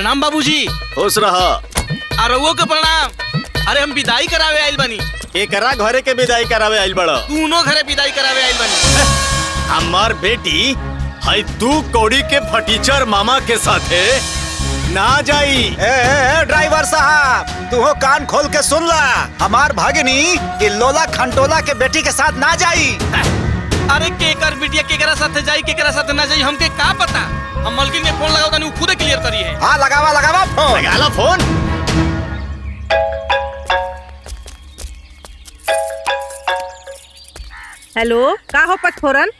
प्रणाम बाबूजी। खुश रहा। अरवो के प्रणाम। अरे हम विदाई करावे आइल बनी। एकरा घरे के विदाई करावे आइल बड़ा। दोनों घरे विदाई करावे आइल बनी। हमार बेटी है तू कौड़ी के फटीचर मामा के साथे ना जाई। ड्राइवर साहब तू हो कान खोल के सुन ला, हमार भागिनी ये लोला खंटोला के बेटी के साथ ना जाई। अरे केकर बिटिया केकरा साथे जाई केकरा साथे ना जाई हमके का पता। हम मलकिन के फोन लगाओ तनी खुद क्लियर करी है। हाँ लगावा फोन। लगा लो फोन। हेलो का हो पटफोरन?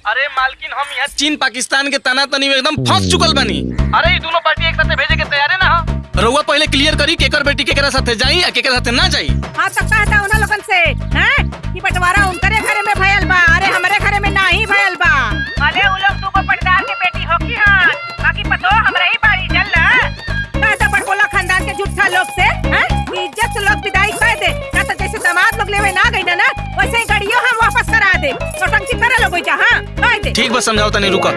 अरे मालकिन हम यहाँ चीन पाकिस्तान के तना तनी में एकदम फंस चुकल बनी। अरे ये दोनों पार्टी एक साथ भेजे के तैयार है ना। रउआ पहले क्लियर करी केकर बेटी केकरा साथे जाई या केकरा साथे ना जाई। हाँ तक कहता उन लोगन से हैं कि बंटवारा उनकरे घरे में भयल बा, अरे हमारे घरे में नहीं भयल बा। अरे उ लोग दुगो पटदार के बेटी होकी हां, बाकी पतो हमरा ही बारी चल ना। कहता बड़कोला खानदान के झूठा लोग से हैं इज्जत से लोग विदाई कर दे ना, तो जैसे दामाद लोग लेवे ना गई ना वैसे ही गाड़ियों हम वापस करा दे। नौटंकी करे लोग जा। हां कह दे। ठीक बस समझाओ तनी रुका।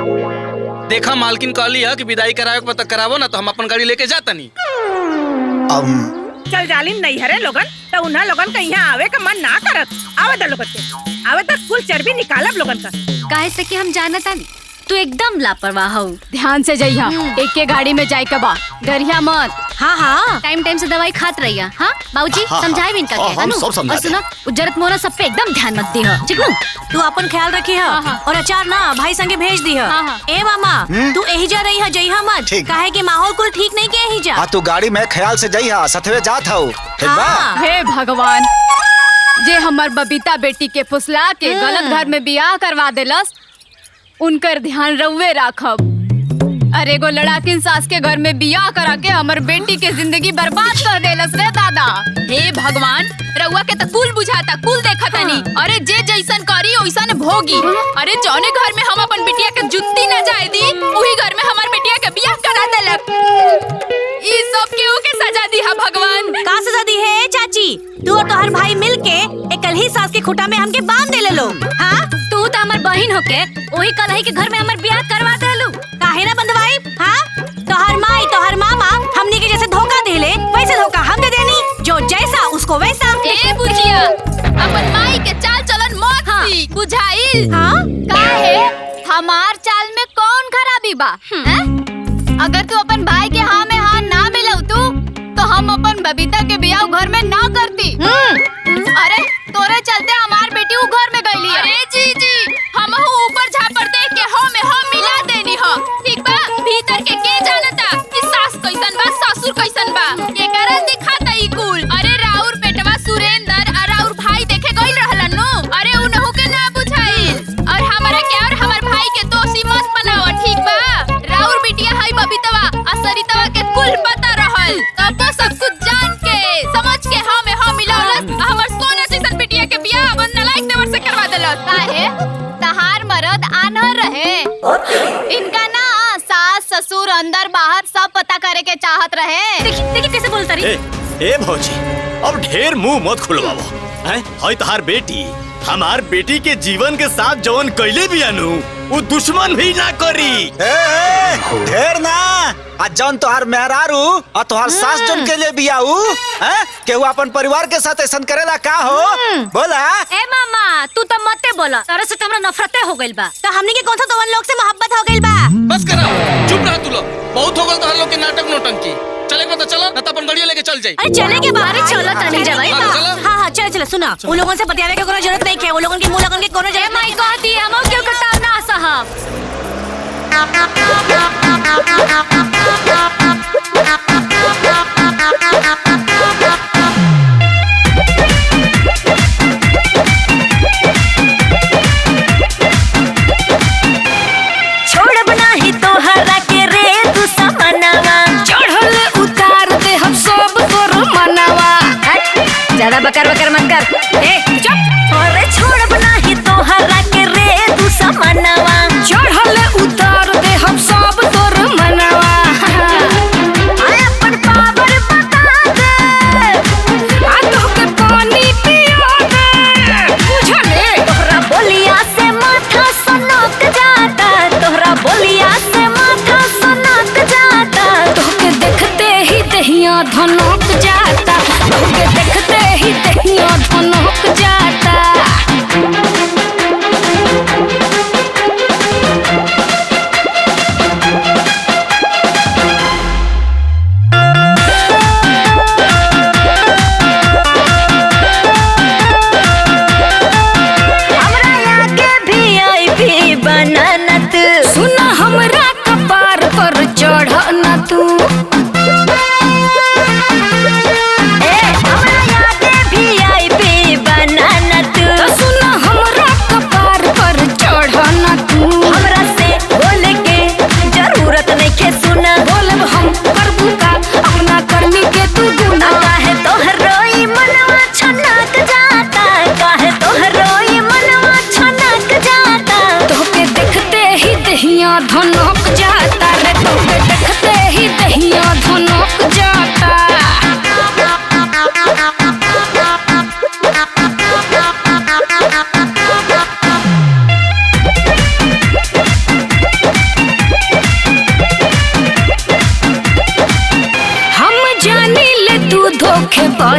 देखा मालकिन कहली है कि विदाई करावे के पता करावो ना तो हम अपन गाड़ी लेके जाता नहीं। चल जालिन नहीं हरे लोगन तो उन्हा लोगन का यहाँ आवे का मन ना करत। आवे द लोगन के आवे तक कुल चर्बी निकालब लोगन का। काहे से कि हम जानता नहीं तू एकदम लापरवाह हो। ध्यान से जइहा, एक के गाड़ी में जाए के बा, डरिया मत। हाँ हाँ टाइम टाइम से दवाई खात रहिया। हाँ बाबूजी समझाए भी इनका के हम सब समझा और सुनो उज्जरत मोरा सब पे एकदम ध्यान मत दी। ठीक नु तू अपन ख्याल रखी है और अचार ना भाई संगे भेज दी है। ए मामा तू यही जा रही है जइहा मत, काहे कि माहौल कुल ठीक नहीं के यही जा। हाँ तू गाड़ी में ख्याल से जइहा, सथवे जात हो। हे भगवान जे हमर बबीता बेटी के फुसला के गलत घर में बियाह करवा देलस उनकर ध्यान रउवे राखब। अरे एगो लड़ाकिन सास के घर में बियाह करा के हमर बेटी के जिंदगी बर्बाद कर देलस रे दादा। हे भगवान रउआ के त कुल बुझाता कुल देखता नहीं। अरे जे जैसन करी ओइसन भोगी। अरे जौने घर में हम अपन बिटिया के जुत्ती न जाए दी वही घर में हमार बिटिया के बियाह करा देलक। ई सब केहू के सजा दी है भगवान। का सजा दी है चाची? तू और तोहर भाई मिलके एकल ही सास के खुटा में हमके बांध देले लो। हाँ तू तो हमार बहन होके वही कलही के घर में हमार बियाह करवा देलू। काहे ना बंधवाई? हाँ तोहर माई तोहर मामा हमनी के जैसे धोखा देले वैसे धोखा हम दे देनी, जो जैसा उसको वैसा। ए बुझिया अपन माई के चाल चलन मत सी बुझाइल। हाँ काहे हमार चाल में कौन खराबी बा? अगर तू अपन भाई के हाँ में हाँ ना मिलाऊ तो हम अपन बबीता के बियाह घर में ना करती। अरे तोरे चलते हमार बेटी उ घर में गईली। अरे जी हम ऊपर झापर देख के हो में हम मिला देनी हो। ठीक बा भीतर के जानता कि सास कैसन बा ससुर कैसन बा ये करन दिखाता ई कुल। अरे राउर बेटवा सुरेंद्र और राउर भाई देखे गइल रहलन नु। अरे उनहु के ना बुझाइल और हमरा के और हमर भाई के दोषी मत बनाओ। ठीक बा राउर बिटिया है बबीतवा असरितवा के कुल पता रहल तब सब कुछ जान के समझ के हम मिलावलस हमर सोना जैसन बिटिया के बियाह बन लायक देवर से करवा देलस। काहे तहार मर्द आनहर रहे इनका ना सास ससुर अंदर बाहर सब पता करे के चाहत रहे। देखी कैसे बोलता रही। ए भौजी अब ढेर मुंह मत खुलवाओ। हैं है तहार बेटी हमार बेटी के जीवन के साथ जवन कैले बियानु वो दुश्मन भी ना करी। ढेर ना आज जौन तोहार मेहरारू और तोहार सास जौन के लिए बियाऊ हैं केहू अपन परिवार के साथ ऐसा करेला का हो? बोला ए मामा तू तो मते बोला, तोरे से हमरा नफरते हो गइल बा। तो हमनी के कौन सा तोवन लोग से मोहब्बत हो गइल बा? बस करा चुप रह तू लोग। बहुत हो गल तोहर लोग के नाटक नौटंकी। चले के चलो ना तो अपन गाड़ी लेके चल जाई। अरे चले के बाहर चलो तनी जा भाई। हां चले सुना उन लोगों से बतियावे के कोनो जरूरत नहीं है। वो लोगन के मुंह लगन के कोनो जरूरत नहीं। कहती हम क्यों कटाव ना साहब। छोड़ बना ही तोहरा के रे तू समनवा चढ़ल उतार दे हम सब तोर मनवा। ज्यादा बकर बकर मत कर। ए चुप। अरे छोड़ बना ही तोहरा के रे तू समनवा चढ़ल उतार दे हम सब तोर मनवा। अपन पावर बता दे आ तो के पानी पिया दे बुझले। तोहरा बोलिया से माथा सनक जाता, तोहरा बोलिया से माथा सनक जाता। तोके देख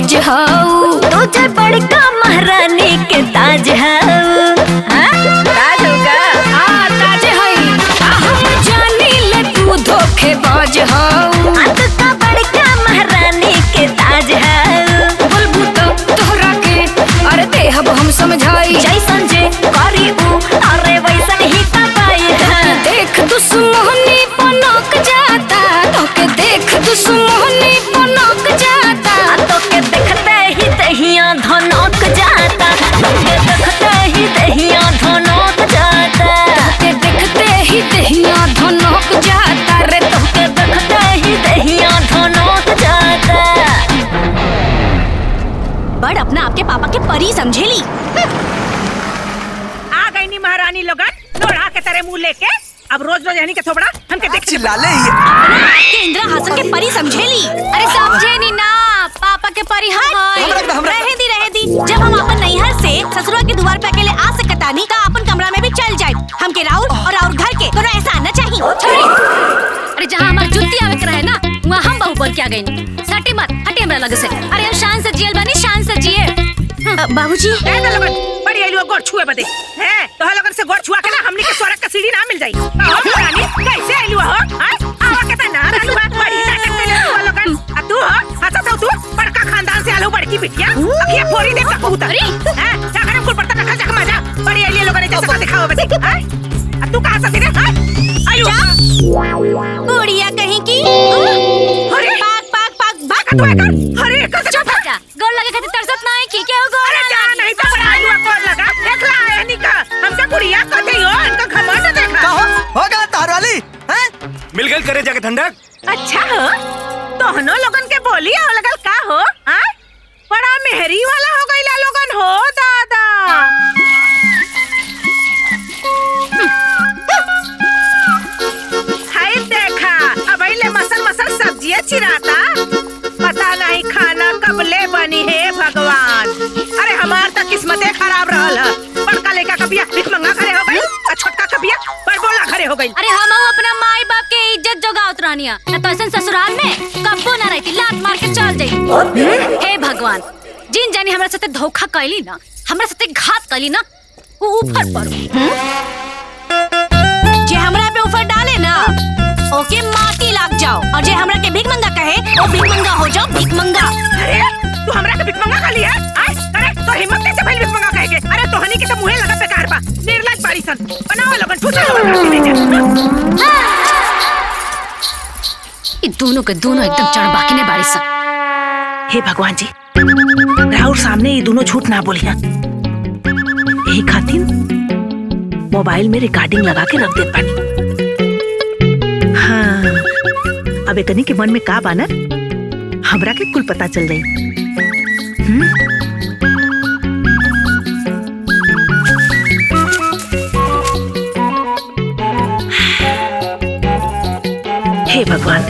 मौज हाउ तुझे बड़का महारानी के ताज हाउ ताज होगा ताज है हम जानी ले तू धोखेबाज हाउ का बड़का महारानी के ताज हाउ बोलबू तो तोहरा के अरे देहब हम समझाई जैसन जे करी ऊ अरे वैसन ही तबाई देख दुश्मनी पनक जाता तोके देख दुश्मनी पनक जाता तोके देखते ही दहिया धनक जाता तोके देखते ही दहिया धनक जाता तोके देखते ही दहिया धनक जाता रे तोके देखते ही दहिया धनक जाता। बड़ अपना आपके पापा के परी समझेली। आ गई नी महारानी लोगन लोढ़ा के तरह मुंह लेके अब रोज रोज यानी के थोबड़ा हमके देख चिल्ला ले के इंदिरा हासन के परी समझेली। अरे समझे नी ना पापा के परी रहे दी जब हम अपन नैहर से ससुरा के द्वार पे अकेले आ सकता नहीं तो अपन कमरा में भी चल जाए हमके राउर और राउर घर के तो ऐसा आना चाहिए। अरे जहाँ हमार जुत्ती आवे के रहे ना वहाँ हम बहु बोल के आ गई सटी मत हटे हमरा लगे से। अरे हम शान से जियल बनी शान से जिए। बाबूजी बड़ी आलू गोड़ छुए बदे हैं तो लोगन से गोड़ छुआ के ना हमनी के स्वर्ग का सीढ़ी ना मिल जाई। महारानी कैसे आलू हो आवा के तना आलू बड़ी नाटक में ले लोगन आ तू हो अच्छा तो तू बड़का खानदान से आलू बड़की बिटिया अखिया फोड़ी दे कबूतर हैं जा घर कुल पड़ता रखा जा मजा बड़ी आलू लोगन जैसा दिखाओ बदे हैं तू कहां से रे आलू बुढ़िया कहीं की अरे पाक पाक पाक भाग तू एकर अरे एकर से जा गोल लगे खातिर तरसत नहीं की क्या हो अरे जा नहीं तो बड़ा आलू कौन लगा देख ला यानी का हमसे गुड़िया कथई हो इनका घमंड देखा हो गया तार वाली हैं? मिल गई करे जाके ठंडक। अच्छा हो तोहनो लोगन के बोली और लगल का हो बड़ा मेहरी वाला हो गईला लोगन हो दादा। हाय देखा अब ले मसल मसल सब्जियां चिराता पता नहीं खाना कब ले बनी है भगवान। अरे हमार तो किस्मते खराब रहल है बड़का लड़का कबिया भिख मंगा खड़े हो गई और छोटका कबिया बड़बोला खड़े हो गई। अरे हम अपना माई बाप के इज्जत जोगावत रहनिया न तो ऐसा ससुराल में कब्बो ना रहती लात मार के चल जाई। हे भगवान जिन जानी हमरा साथे धोखा कैली ना हमरा साथे घात कैली ना वो ऊपर पड़ो जे हमरा पे ऊपर डाले ना ओके माटी लाग जाओ और जे हमरा के भीख मंगा कहे वो भीख मंगा हो जाओ भीख मंगा। अरे तू हमरा के भीख मंगा खा लिया अरे तो हिम्मत कैसे भइल भीख मंगा कहेगे। अरे तोहनी के तो मुंहे लगा बेकार बा निर्लज बाड़ी सन बनाओ लोगन ठुसा ये दोनों के दोनों एकदम चढ़बाकी ने बाड़ी सन। हे भगवान जी राहुल सामने ये दोनों झूठ ना बोलिया यही खातिर मोबाइल में रिकॉर्डिंग लगा के रख देत पानी। हाँ अब एकनी के मन में का बानर हमरा के कुल पता चल गई। हे भगवान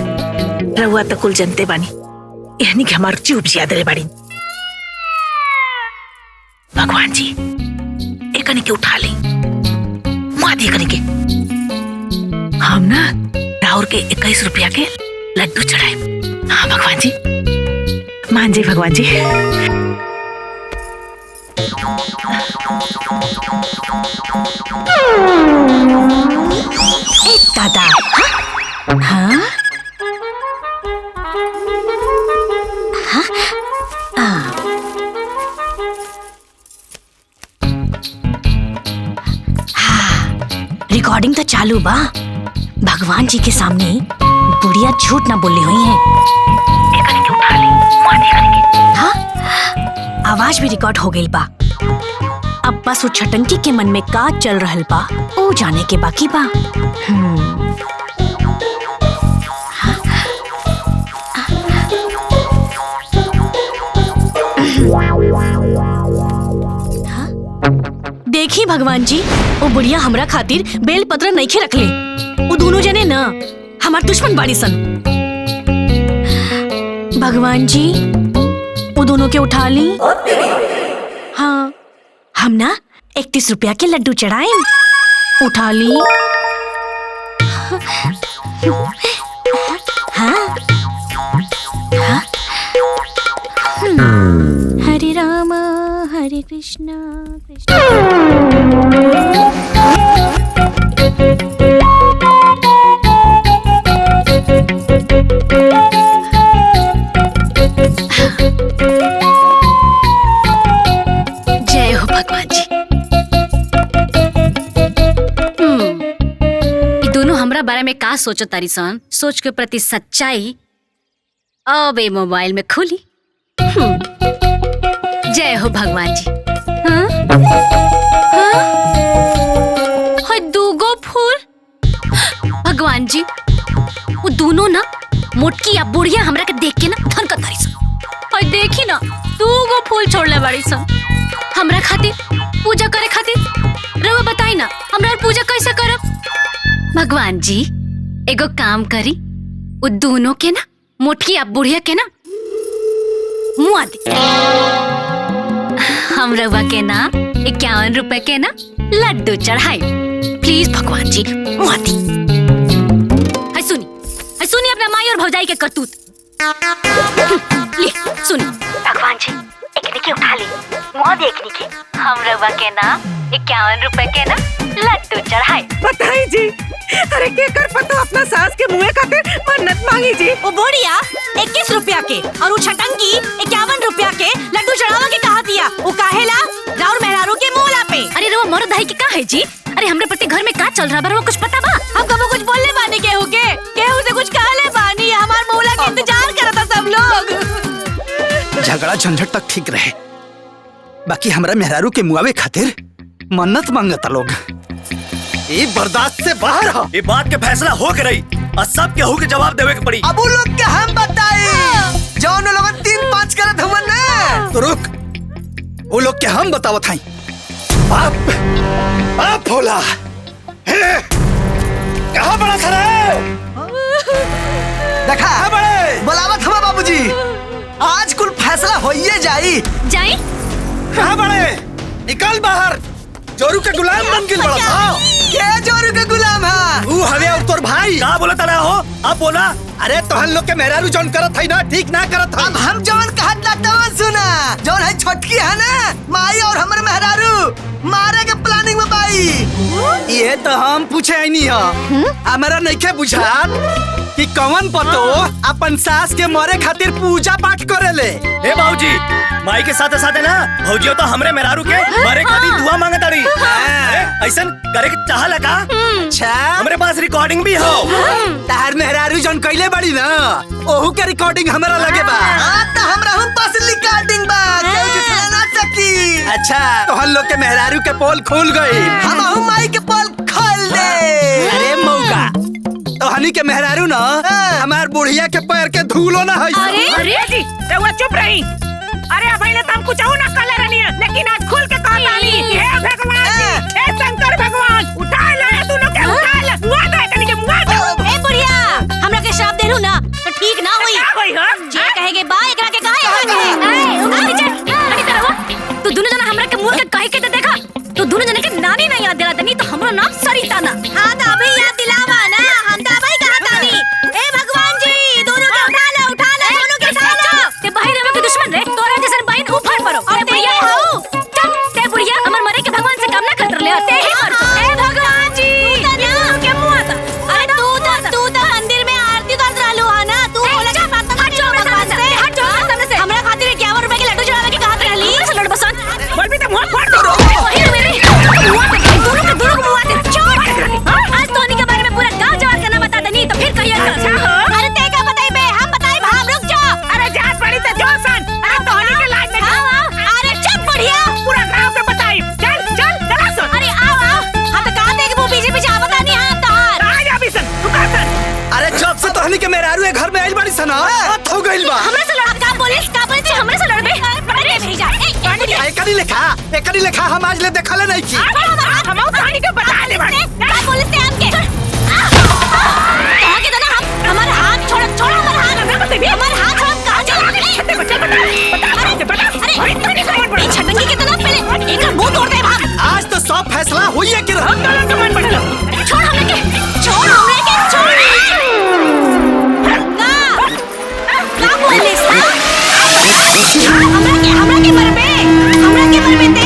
रहुआ तो कुल जनते बानी यानी कि हमार चुप जियाद रे बाड़ी। भगवान जी एकनी के उठा ली माँ दी एकनी के हम ना राउर के 21 रुपया के लड्डू चढ़ाए। हाँ भगवान जी मान जी भगवान जी। दादा हाँ रिकॉर्डिंग तो चालू बा। भगवान जी के सामने बुढ़िया झूठ ना बोली हुई है। हाँ आवाज भी रिकॉर्ड हो गई बा। अब बस वो छटंकी के मन में का चल रहल बा वो जाने के बाकी बा। देखी भगवान जी वो बुढ़िया हमरा खातिर बेल पत्र नहीं खे रखले। वो दोनों जने ना हमार दुश्मन बाड़ी सन। भगवान जी वो दोनों के उठा ली। हाँ हम ना 31 रुपया के लड्डू चढ़ाए उठा ली। हाँ हाँ कृष्णा कृष्णा। जय हो भगवान जी। ये दोनों हमरा बारे में का सोचो तारी सन, सोच के प्रति सच्चाई अब ये मोबाइल में खुली। जय हो भगवान जी। हाँ? हाँ? हाय दूगो फूल। भगवान जी वो दोनों ना मोटकी या बुढ़िया हमरा के देख के ना थनकत तारी सन। हाय देखी ना दूगो फूल छोड़ले बाड़ी सन हमरा खातिर, पूजा करे खातिर। रवा बताई ना हमरा पूजा कैसे करब? भगवान जी एगो काम करी, वो दोनों के ना मोटकी या बुढ़िया के ना मुआ दे। हम रवा के ना 51 रुपए के ना लड्डू चढ़ाई। प्लीज भगवान जी मुआ दी। हाय सुनी अपना माई और भौजाई के करतूत। ले सुनी भगवान जी एक निके उठा ली, मुआ दे एक निके। हम रवा के ना 51 रुपए के ना लड्डू चढ़ाई। बताई जी, अरे के कर पता अपना सास के मुँह खातिर मन्नत मांगी जी। वो बोड़िया 21 रुपया के और वो छटंगी 51 रुपया के लड्डू चढ़ावा के कहा दिया। वो काहेला राउर मेहरारू के मोला पे। अरे रवा मोर दही के का है जी? अरे हमरे प्रति घर में का चल रहा बा, कुछ पता बा? हम कबो कुछ बोलने बानी केहू से कुछ कहले बानी। हमार मौला के इंतजार करता सब लोग। झगड़ा झंझट तक ठीक रहे, बाकी हमरा मेहरारू के मुआवे खातिर मन्नत मांगता लोग। ये बर्दाश्त से बाहर हो। ये बात के फैसला हो के रही और सब केहू के जवाब देवे के पड़ी। अब वो लोग के हम बताए जौन लोग 3-5 करत हुआ ना। तो रुक, वो लोग के हम बतावत हई। बाप भोला कहाँ बड़ा था रे? देखा बड़े बुलावत हुआ बाबूजी, आज कुल फैसला होइए जाई। जाई? कहाँ बड़े? निकल बाहर। जोरू के गुलाम बन के बड़ा था। क्या जोरू के गुलाम है? तू हवे और तोर भाई का बोला तड़ा हो? अब बोला। अरे तोहन लोग के मेहरारू जौन करत है ना, ठीक ना करत है। अब हम जौन कहत ना सुना, जौन है छोटकी है ना माई और हमर मेहरारू मारे के प्लानिंग में बाई। ये तो हम पूछे आई नहीं हो। हमारा नहीं के बुझात कि कौन पतो अपन सास के मरे खातिर पूजा पाठ करेले। ए बाबूजी, माई के साथे साथे ना भौजियो तो हमरे मेहरारू के मरे खातिर दुआ मांगत ताड़ी। ऐसन करे के चाहला का? अच्छा, हमरे पास रिकॉर्डिंग भी हो। तार मेहरारू जौन कइले बड़ी ना, ओहू के रिकॉर्डिंग हमरा लगे बा। हां त हमरा हम पास रिकॉर्डिंग बा, केहू झुठला ना सकी। अच्छा, तो हम लोग के मेहरारू के पोल खुल गई, हमहू माई के पोल खोल दे। अरे मौका, तो हनी के मेहरारू ना हमार बुढ़िया के पैर के धूलो ना है। अरे जी रउआ चुप रही। अरे पहले तो हम कुछ ना कले रहनी है, लेकिन आज खुल के कह डाली। हे भगवान जी, हे शंकर भगवान, उठा ले दोनों के, उठा ले। मुआ दे कनी के, मुआ दे। ए बुढ़िया, हमरा के श्राप देलू ना तो ठीक ना होई। क्या होई हो? जे कहेगे बा एकरा के कहे। तू दोनों जना हमरा के मुंह के कहे के तो देखा। तू दोनों जना के नानी नहीं याद दिला तनी तो हमरा नाम सरिता ना। हां त अभी याद दिलावा ना, हम त अभी कहा तानी। ए भगवान जी, दोनों के उठा ले दोनों के उठा लो। ते भाई रवा के दुश्मन रे, तोरा जैसन बहन उफाड़ पड़ो। और बुढ़िया हो चल, ते बुढ़िया हमर मरे के भगवान से काम ना करत ले, ते ही मर। ए भगवान जी, दोनों के मुंह आता। अरे तू तो मंदिर में आरती करत रहलू है ना। तू बोले के बात हट जाओ भगवान से, हट जाओ सामने से। हमरा खातिर 51 रुपए के लड्डू चढ़ावे के कहत रहली। हमरा से लड़ बसन। बोल भी तो मुंह फोड़ दो। वही तो मेरे दोनों के मुंह आते। छोड़। आज तोनी के बारे में पूरा गांव जवार का नाम बता दनी तो फिर कहिया कर। अरे ते का बताई बे, हम बताई भाम, रुक जा। अरे जा पड़ी तो जो सन। अरे तोहनी के लाज में अरे चुप बढ़िया, पूरा गांव के बताई। चल चल चला सुन। अरे आओ हम तो कहा देख वो पीछे पीछे आवत नहीं हां तोहार। आ जा भी सन, रुका सन। अरे जब से तो हनी के मेहरारू ए घर में आइल बड़ी सना, बात हो गइल बा। हमरा से लड़ा का बोले तू हमरा से लड़बे? अरे भेजा ए एकरी लेखा हम आज ले देखले नहीं की। हम तोहनी के बता ले बड़ी। का बोले से हमके कहा के ना हम हमारा हाथ छोड़ हमारा हाथ छोड़ कहां जा। अरे छटंगी के तो ना पहले एक मुंह तोड़ दे भाग। आज तो सब फैसला हुई है कि हम दोनों का मन बदलो। छोड़ हमरे के ना बोले सा हमरा के मरबे ते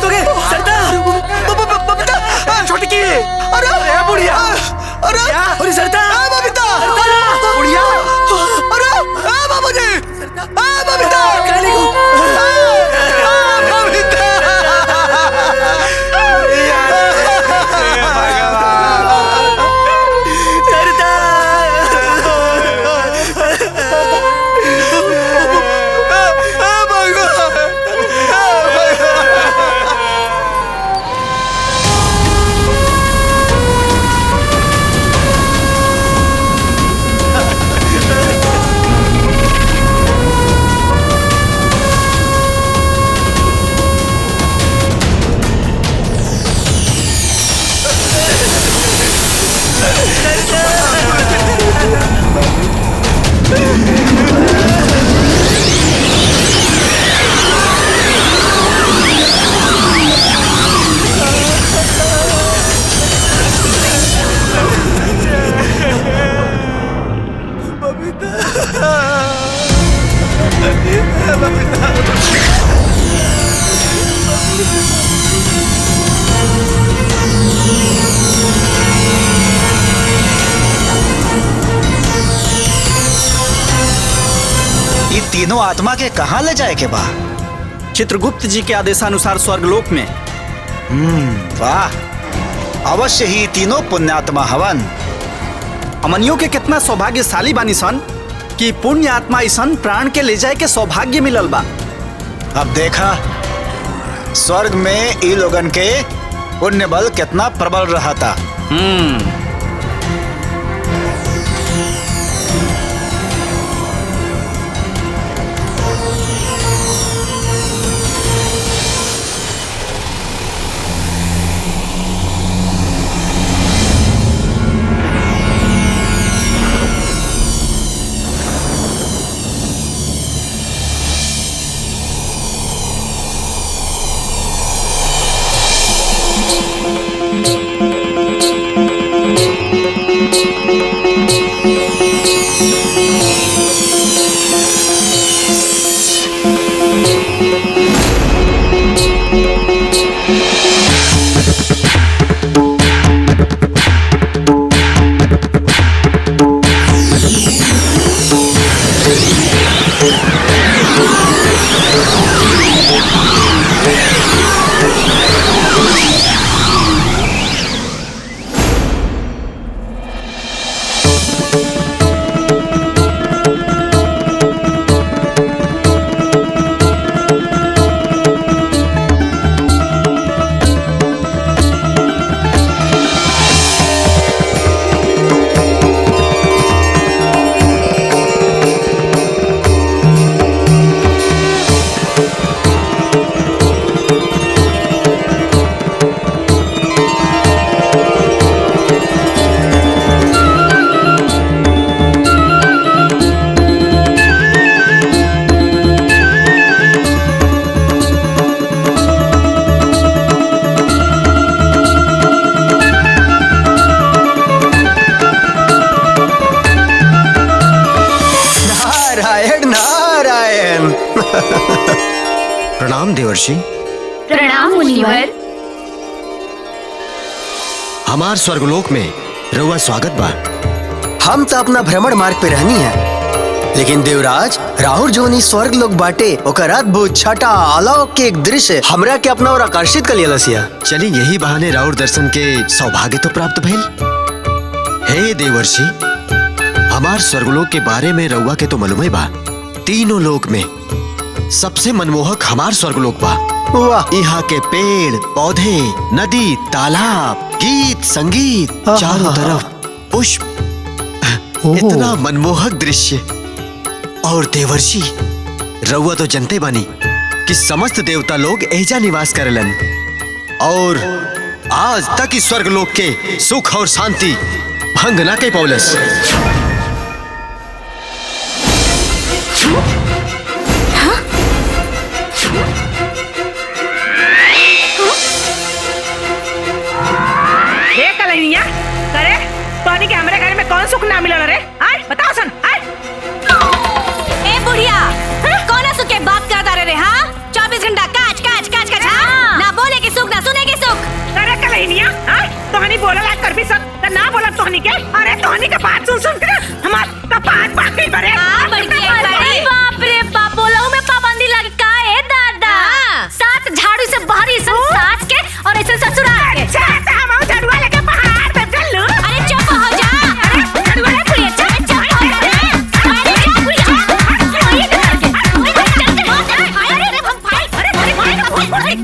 तो गए सरता बबीता छोटी की अरे बुढ़िया अरे सरता बबीता बुढ़िया अरे बाबूजी बबीता काली को बबीता तीनों आत्मा के कहाँ ले जाए के बा? चित्रगुप्त जी के आदेशानुसार स्वर्गलोक में। वाह, अवश्य ही तीनों पुण्यात्मा हवन। अमनियों के कितना सौभाग्यशाली बानी सन कि पुण्य आत्मा ईसन प्राण के ले जाए के सौभाग्य मिलल बा। अब देखा स्वर्ग में ई लोगन के पुण्य बल कितना प्रबल रहा था। प्रणाम देवर्षि। प्रणाम मुनिवर। हमार स्वर्गलोक में रउआ स्वागत बा। हम तो अपना भ्रमण मार्ग पे रहनी है, लेकिन देवराज राहुल जोनी स्वर्ग लोग बाटे ओकर अद्भुत छटा अलौकिक दृश्य हमरा के अपना और आकर्षित कर लिया। चली यही बहाने राहुल दर्शन के सौभाग्य तो प्राप्त भइल। हे देवर्षि, हमार स्वर्गलोक के बारे में रउआ के तो मालूम बा। तीनों लोक में सबसे मनमोहक हमार स्वर्गलोक बा। वाह, यहाँ के पेड़ पौधे, नदी, तालाब, गीत संगीत, चारों तरफ पुष्प, इतना मनमोहक दृश्य। और देवर्षि, रउआ तो जनते बानी कि समस्त देवता लोग एजा निवास करेलन और आज तक इस स्वर्गलोक के सुख और शांति भंग ना के पौलस। करे तोनी के हमरे घर में कौन सुख ना मिलल रे? आय बताओ सन। आय ए बुढ़िया, कौन सुख के बात करता रे? हाँ, 24 घंटा काच काच काच काच। हाँ, ना बोले बात सुन के हमार कपार बाकी बरे बाप रे बाप, बोलहु में पाबंदी लगे का है दादा? सात झाड़ू से बाहरी सब सास के और ऐसे ससुराल के। अच्छा तो हम झड़ुआ लेके पहाड़ पे चल लू। अरे चुप हो जा। अरे झड़ुआ ले कुड़िया, चुप हो जा रे। अरे जा कुड़िया, ये कर के अरे हम भाई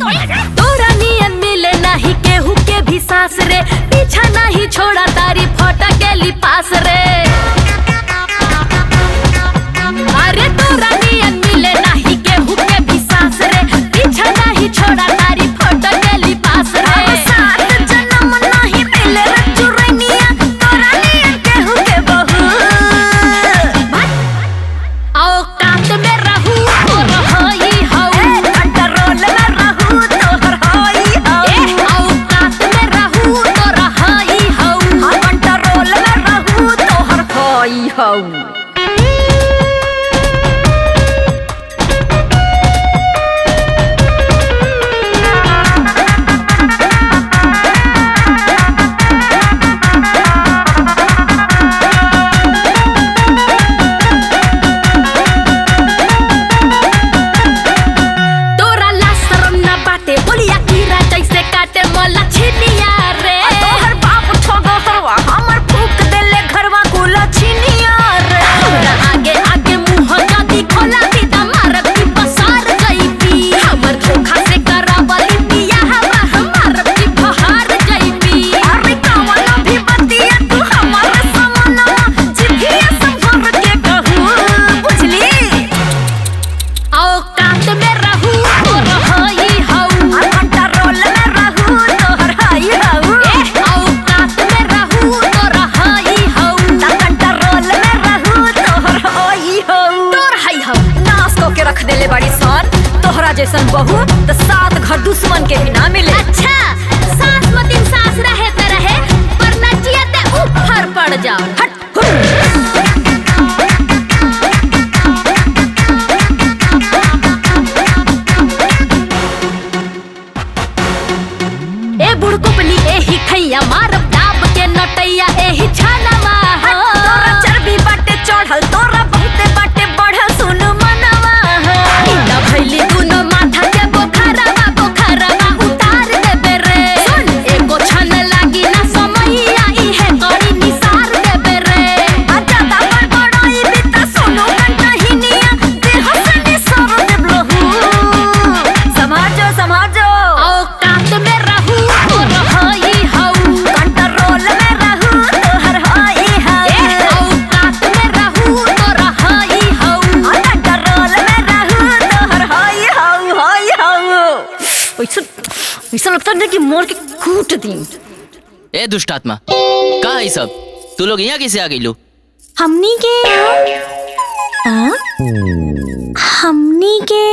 तोरा नियन मिले नहीं केहू के भी सास रे, पीछा नहीं छोड़ा तारी फोटा के लिपास रे। अरे तोरा नियन मिले नहीं केहू के भी सास रे, पीछा नहीं छोड़ा तारी फोटा के लिपास रे। सात जन्म नहीं मिले रे चुरैनिया, तोरा नियन केहू के बहू। आओ काट में रहू तोर होई हऊ, कंट्रोल में रहू तोर होई हऊ। आओ काट में रहू तोर होई हऊ, कंट्रोल में रहू तोर होई हऊ। तोरा ला शरम ना बाटे, बोलिया कीड़ा जैसे काटे मोला छिनिया रे। तोहर बाप ठगो हरवा, हमर फूक देले घरवा कुला छिनिया रे। हमरा आगे आगे मुंह जाती खोला दीदा मारब की पसार जइबी। हमर धोखा से करावली पिया हवा हमार की बहार जइबी। अरे कावला भी बतिया तू हमर समनवा, जिभिया संभर के कहू बुझली। आओ काट में रहू तोर होई हऊ, कंट्रोल में रहू तोहर होई हऊ। आओ काट में रहू तोर होई हऊ, कंट्रोल में रहू तोहर होई हऊ। तोर हई हऊ नाश को के रख देले बड़ी सन, तोहरा जैसन बहू तो सात घर दुश्मन के भी ना मिले। अच्छा सास मतीन सास रहे त रहे, पर नचिया ते ऊपर पड़ जाओ। हट ए बुड़कुपली एही खैया मारब दाब के नटैया एही छानवा। तोरा चर्बी बाटे चढ़ल, तोरा बहुते बाटे बढ़ल, सुन मनवा। इना भइली दुनो माथा के बोखरवा, बोखरवा उतार देबे रे। सुन एको छन लागी ना समैया, इहे करी निसार देबे रे। आजा दा बड़बड़ाई बिता सुनो कंटहिनिया, देह से निसार देबलहू। समाजो समाजो आओ काट में रहू तोर होई हऊ, कंट्रोल में रहू तोहर होई हऊ। आओ काट में रहू तोर होई हऊ, कंट्रोल में रहू तोहर होई हऊ होई हऊ। ऐसा लगता है कि मोर के कूट दी। ए दुष्ट आत्मा, का है सब? तू लोग यहाँ कैसे आ गई लो? हमनी के हमनी के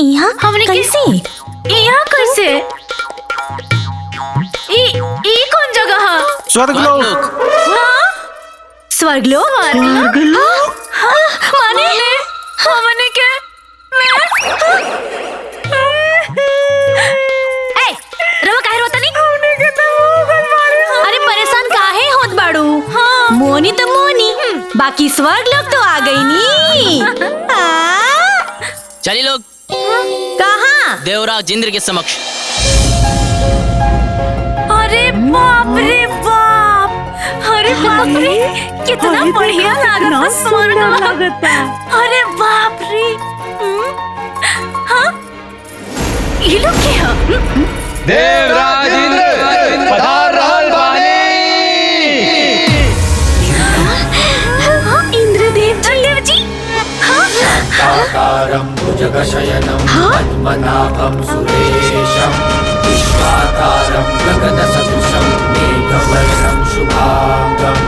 यहाँ हमनी के कैसे? यहाँ कैसे? ई कौन जगह है? स्वर्गलोक। हाँ? स्वर्गलोक? स्वर्गलोक? हाँ, माने हमने के ए रवा काहे रोता नहीं? अरे परेशान काहे होत बाड़ू? हाँ। मोनी तो मोनी, बाकी स्वर्गलोक तो आ गई नी। चलिए लोग कहाँ? देवराज इंद्र के समक्ष। अरे बाप रे बाप, अरे बाप रे कितना बढ़िया लागता स्वर्ग। अरे बाप रे। हाँ ये लोग क्या? देवराज इंद्र पधार रहल बानी। इंद्रदेव जी साकारं भुजगशयनं पद्मनाभं सुरेशं विश्वाकारं गगनसदृशं मेघवर्णं शुभांगं।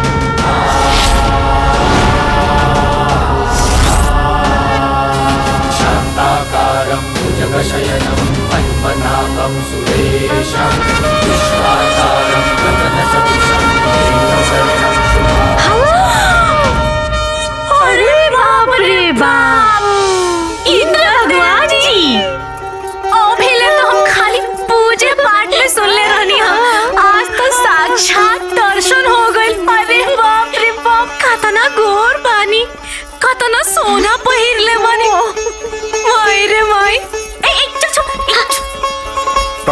शान्ताकारं भुजगशयनं पद्मनाभं सुरेशं विश्वाकारं गगनसदृशं मेघवर्णं शुभांगं। अरे बाप रे बाप, इंद्र भगवान जी। ओ पहले तो हम खाली पूजे पाठ में सुन ले रहनी हम,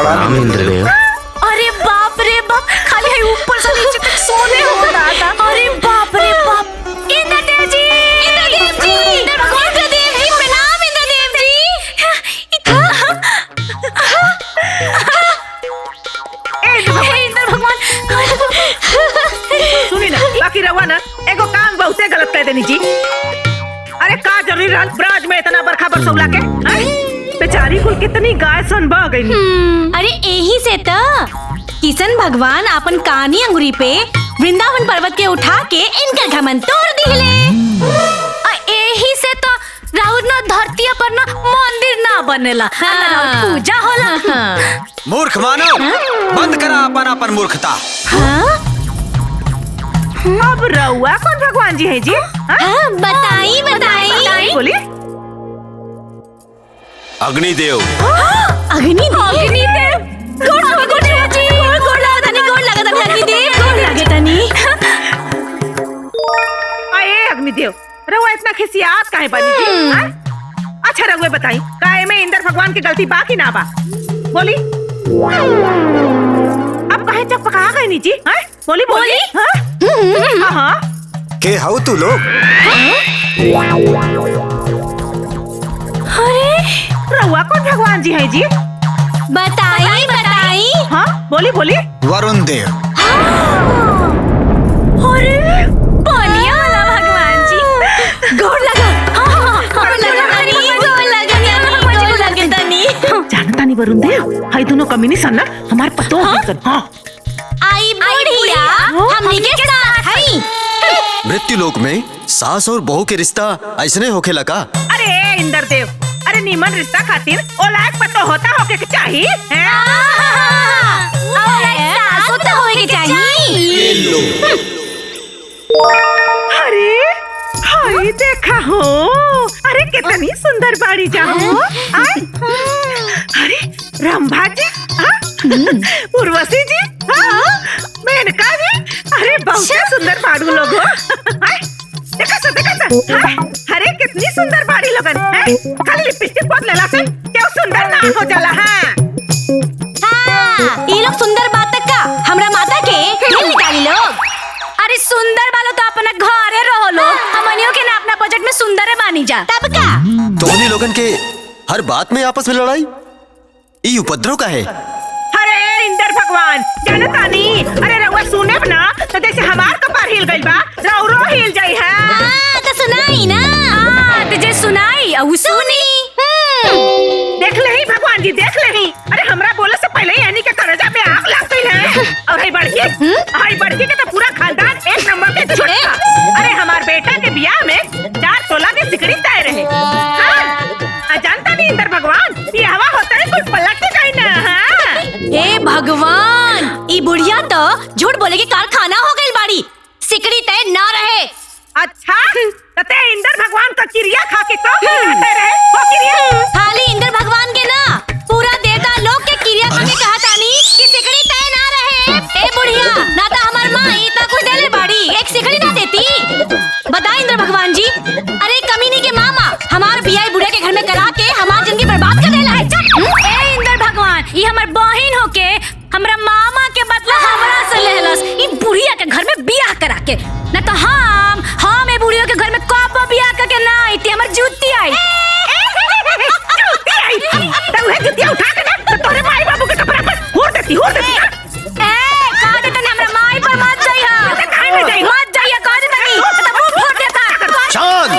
प्रणाम इंद्रदेव। अरे बाप रे बाप, खाली है ऊपर से नीचे तक सोने हो दादा। अरे बाप रे बाप। इंद्रदेव जी, इंद्रदेव जी, इंद्रदेव जी, प्रणाम इंद्रदेव जी। इंद्र भगवान। सुनी ना, बाकी रवा ना एगो काम बहुते गलत कह देनी जी। अरे का जरूरी रहल ब्राज में इतना बरखा बरसौला के? बेचारी कुल कितनी गाय सन बह गई। अरे यही से तो किशन भगवान अपन कानी अंगुरी पे वृंदावन पर्वत के उठा के इनकर घमंड तोड़ दिले। यही से तो राहुल ना धरती पर ना मंदिर ना बनेला, पूजा होला। मूर्ख मानव, बंद करा अपन मूर्खता। अब रउआ कौन भगवान जी है जी? बताई बताई बोलिए। अग्निदेव। अग्निदेव, अग्निदेव। अग्निदेव, रउआ इतना खिसियात काहे बनी जी? अच्छा रउआ बताई, काहे में इंद्र भगवान की गलती बा कि ना बा? बोली। अब काहे चकपका गई नी जी? बोली बोली। हाँ। के हाउ तू लोग? अरे रउआ कौन भगवान जी है जी? बताई बताई। हाँ बोली बोली। वरुण देव। अरे पानिया वाला भगवान जी। गोड़ लगा। जानता नहीं वरुण देव, हाई दोनों कमीनी सन ना हमार पतो सन। हाँ। आई बुढ़िया, हमनी के साथ हई। मृत्यु लोक में सास और बहू के रिश्ता ऐसने होखे लगा। अरे इंद्र देव, अरे नीमन रिश्ता खातिर ओ लायक पतो होता होके के चाहिए। सासो तो होए के चाहिए। अरे हाय देखा हो, अरे कितनी सुंदर बाड़ी जा हो। अरे रंभा जी, उर्वशी जी, मेनका जी, अरे बहुत सुंदर बाड़ू लोग हो। देखा सा। अरे कितनी सुंदर बाड़ी लोगन। खाली लिपस्टिक पोत लेला से क्यों सुंदर ना हो जाला? ये लोग सुंदर बात का हमरा माता के खेल निकाली लोग। अरे सुंदर वालो तो अपना घरे रहो लोग, हमनियों के ना अपना बजट में सुंदर है मानी जा। तब का तो उन्हीं लोगन के हर बात में आपस में लड़ाई, ये उपद्रव का है? अरे इंद्र भगवान जानता नहीं। अरे रउआ सुने ना तो जैसे हमार कपार हिल गइल बा, रउरो हिल जाई है। तो सुनाई ना। तुझे सुनाई और सुनी। देख लही भगवान जी, देख लही। अरे हमरा बोले से पहले यानी के करजा में आग लग गई है। और हाई बड़की के तो पूरा खानदान एक नंबर के छोटा। अरे हमार बेटा के ब्याह में 4 तोला के सिकड़ी तय रहे। जानता नहीं इंद्र भगवान, ये हवा होता है कुछ पलट के गई ना। हे भगवान, ये बुढ़िया तो झूठ बोले के कारखाना हो गई बाड़ी, सिकड़ी तय ना रहे। अच्छा तते इंद्र भगवान का क्रिया खा के तो कहते रहे हो क्रिया? खाली इंद्र भगवान के ना, पूरा देवता लोग के क्रिया खा के कहा तानी कि सिकड़ी तय ना रहे। ए बुढ़िया, ना तो हमार माँ इतना कुछ देले बाड़ी, एक सिकड़ी ना देती। बता इंद्र भगवान जी, अरे कमीनी के मामा हमार बियाह बुढ़िया के घर में करा के हमार जिंदगी बर्बाद कर देला है। ए इंद्र भगवान, ये हमार बहन होके हमरा मामा के बदला हमरा से लेहलस ई बुढ़िया के घर में बियाह करा के। ना तो हम ए बुढ़िया के घर में कब बियाह करके ना आईती, हमर जूती आई। जूती आई तो वह जूती उठा के ना तो तोरे माई बाबू के कपड़ा पर होड़ देती। कहा देता नहीं हमरा माई पर मत जाइया, मत जाइया, कहा देता नहीं तो मुंह फोड़ देता। शांत।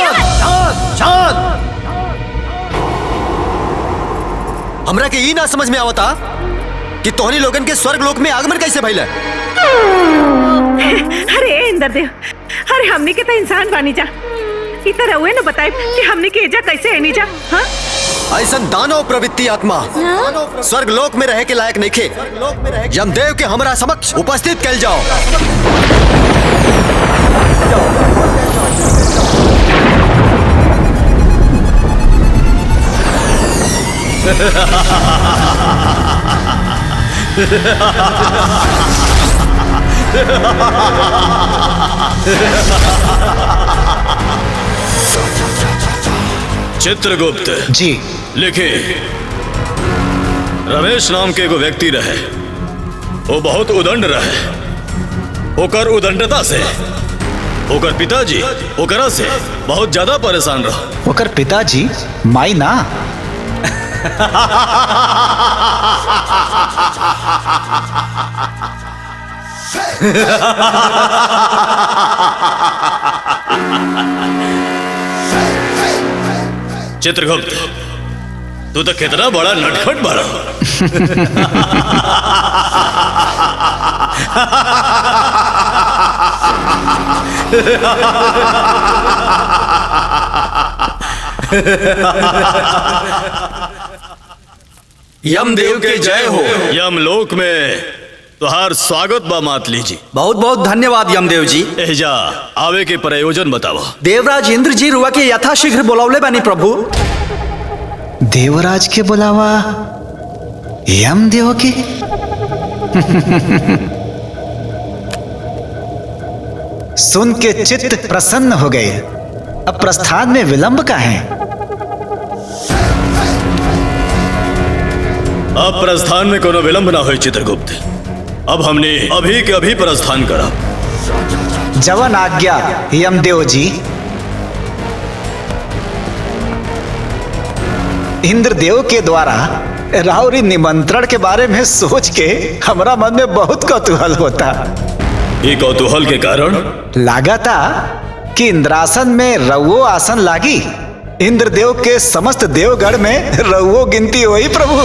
हमरा के ई ना समझ में आवता कि तोहनी लोगन के स्वर्ग लोक में आगमन कैसे भइल? अरे इंद्र देव, अरे हमनी के तो इंसान बानी जा। इतना रहुए ना बताए कि हमनी के एजा कैसे आनी जा। ऐसा दानव प्रवृत्ति आत्मा स्वर्ग लोक में रहे के लायक नहीं खे। यमदेव के हमरा समक्ष उपस्थित कैल जाओ। चित्रगुप्त जी लिखे, रमेश नाम के एगो व्यक्ति रहे, वो बहुत उदंड रहे। ओकर उदंडता से ओकर पिताजी ओकरा से बहुत ज्यादा परेशान रहा। ओकर पिताजी माई ना चित्रगुप्त, तू तो कितना बड़ा नटखट बड़ा। यमदेव के जय हो। यमलोक में तुहार स्वागत बा मातली जी। बहुत बहुत धन्यवाद यमदेव जी। एजा आवे के प्रयोजन बतावा। देवराज इंद्र जी रुआ के यथाशीघ्र बुलावले बानी प्रभु। देवराज के बुलावा यमदेव के? सुन के चित्त प्रसन्न हो गए। अब प्रस्थान में विलंब का है? अब प्रस्थान में कोनो विलंब ना हो चित्रगुप्त। अब हमने अभी के अभी प्रस्थान करा। जवन आज्ञा यमदेव जी। इंद्रदेव के द्वारा राहुरी निमंत्रण के बारे में सोच के हमारा मन में बहुत कौतूहल होता। ये कौतूहल के कारण लागता कि इंद्रासन में रवो आसन लागी। इंद्रदेव के समस्त देवगढ़ में रवो गिनती हुई प्रभु।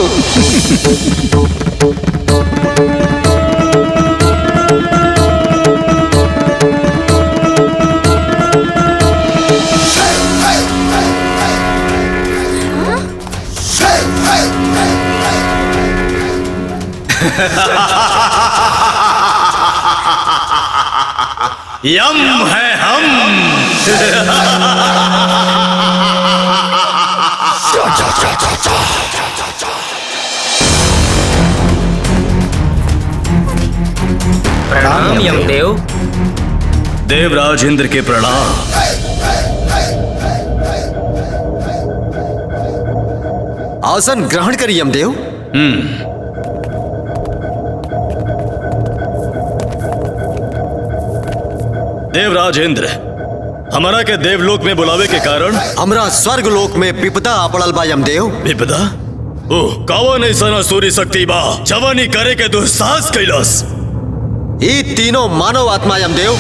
यम है हम। प्रणाम यमदेव। देवराज इंद्र के प्रणाम। आसन ग्रहण करिए यमदेव। देवराज इंद्र, हमारा के देवलोक में बुलावे के कारण हमरा स्वर्ग लोक में विपदा पड़ल बा यमदेव। विपदा? ओह, कौन ऐसा असुरी शक्ति बा जवानी करे के दुस्साहस कैलाश? ये तीनों मानव आत्मा यमदेव।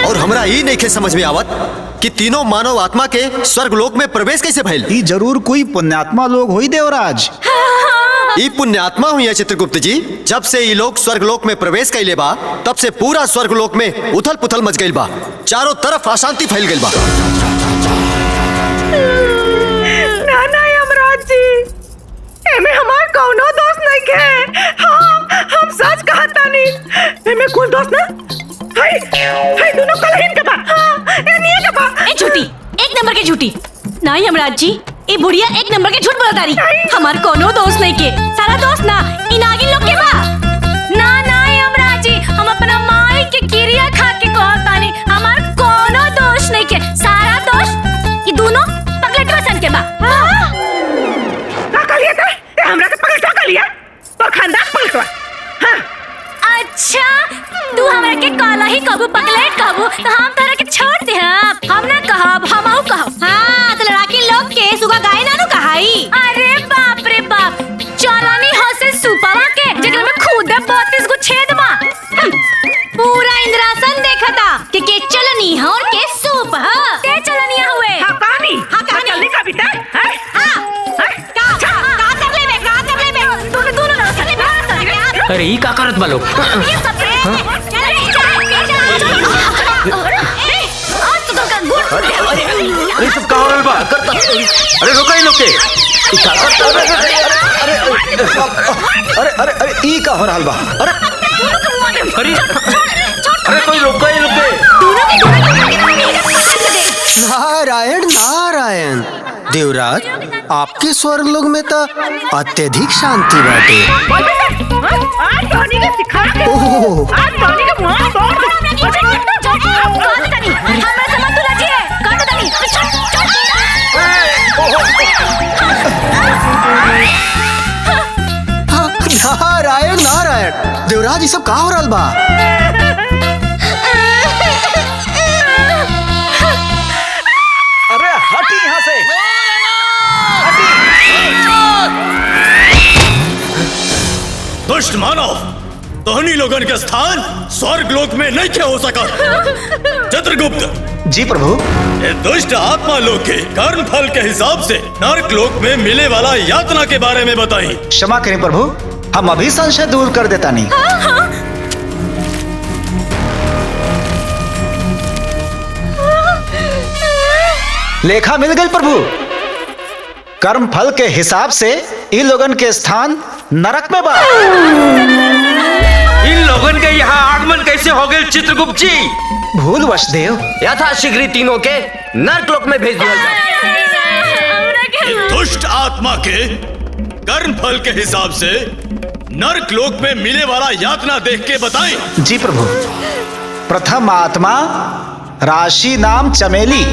और हमरा ये नहीं के समझ में आवत कि तीनों मानव आत्मा के स्वर्ग लोक में प्रवेश कैसे भइल। ये जरूर कोई पुण्यात्मा लोग हुई देवराज। ये पुण्यात्मा हुई है चित्रगुप्त जी। जब से ये लोग स्वर्गलोक में प्रवेश कैले बा तब से पूरा स्वर्गलोक में उथल पुथल मच गई बा। चारों तरफ अशांति फैल गई बा। ना यमराज जी, एमे हमार कौनो दोस्त नहीं के। हम सच कहता नहीं। एमे कोई दोस्त ना। हाय दोनों कलहिन के बा। ये नहीं के बा। ए झूठी, एक नंबर के झूठी। ना यमराज जी, ये बुढ़िया एक नंबर के झूठ बोलता रही। हमार कोनो दोस्त नहीं के। सारा दोस्त ना इन आगे लोग के बा। ना यमराज जी, हम अपना माई के किरिया खा के कहता नहीं। हमार कोनो दोस्त नहीं के। सारा दोस्त ये दोनों पगलटवा सन के बा। का कलिया थे? हमरा के पगलटवा कलिया? और खानदान पगलटवा। अच्छा, तू हमरा के काला ही कबू पगलेट कबू तो हम तोरा के छोड़ दे। हम ना कहब, हमहू कहब। हां, तो लड़ाकी लोग के सुगा गाय नानु कहाई। अरे बाप रे बाप, चलानी हसे सुपावा के जेकर में खुद 32 गो छेद बा। पूरा इंद्रासन देखता के चलनी है और के सूप ह के चलनिया हुए। हां कहानी, हां कहानी का बीता है। हां का कर लेबे दोनों ना कर लेबे। अरे ई का करत बा लोग? अरे सब कहाँ है बा? अरे रुका इन लोग के। अरे ई का हो रहा बा? अरे कोई रोका इन लोग के। नारायण नारायण। देवराज, आपके स्वर्ग लोक में तो अत्यधिक शांति बाटे। आज टोनी के सिखा के। आज टोनी के मुंह तोड़ दे। हमरा समझ तू लजी है। काट दनी। यमराज ये सब का हो रहल बा? अरे हटी यहाँ से। दुष्ट मानव, तोहनी लोगन के स्थान स्वर्ग लोक में नहीं क्या हो सका। चित्रगुप्त जी प्रभु। ये दुष्ट आत्मा लोग के कर्म फल के हिसाब से नरक लोक में मिले वाला यातना के बारे में बताई। क्षमा करें प्रभु, हम अभी संशय दूर कर देता नहीं। लेखा मिल गई प्रभु। कर्म फल के हिसाब से इन लोगन के स्थान नरक में बा। इन लोगन के यहाँ आगमन कैसे हो गए चित्रगुप्त जी? भूलवश देव। यथाशीघ्र तीनों के नरक लोक में भेज दिया जाए। दुष्ट आत्मा के कर्म फल के हिसाब से नरक लोक में मिले वाला यातना देख के बताएं। जी प्रभु। प्रथम आत्मा राशि नाम चमेली,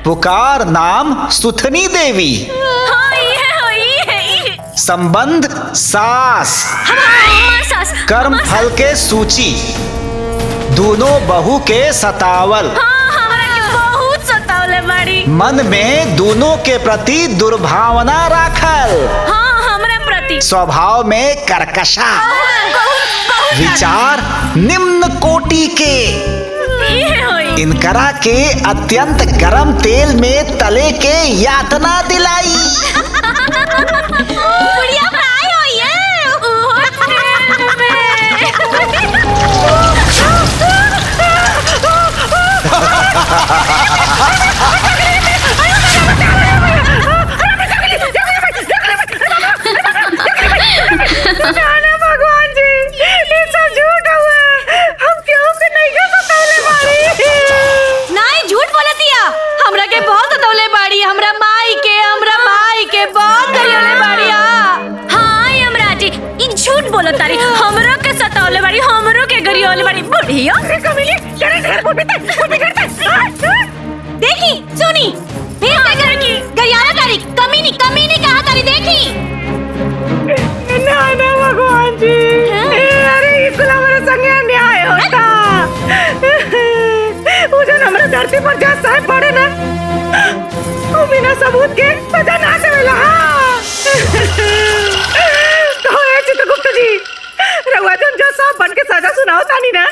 पुकार नाम सुथनी देवी, संबंध सास, कर्म फल के सूची, दोनों बहू के सतावल, मन में दोनों के प्रति दुर्भावना राखल, स्वभाव में कर्कशा, विचार निम्न कोटि के, इनकरा के अत्यंत गरम तेल में तले के यातना दिलाई। भगवान जी, ये सब झूठ हुआ। हम क्यों के नहीं कर सतावले बाड़ी? नहीं, झूठ बोलत दिया। हमरा के बहुत सतावले बाड़ी, हमरा माई के बहुत गरियोले बाड़ी। हाँ यमराज जी, ई झूठ बोलत तारी। हमरो के सतावले बाड़ी, हमरो के गरियोले बाड़ी। बुढ़िया अरे कमीली, तेरे घर को बिता। देखी सुनी, फिर से घर की गरियाना तारी, कमीनी कहा तारी। देखी ना भगवान जी, अरे इसको हमारे संगे अन्याय होता। वो जो हमारे धरती पर जा साहब पड़े ना, वो बिना सबूत के सजा ना देवेला। तो ये चित्रगुप्त जी, रउआ जो सब बन के सजा सुनाओ तानी ना,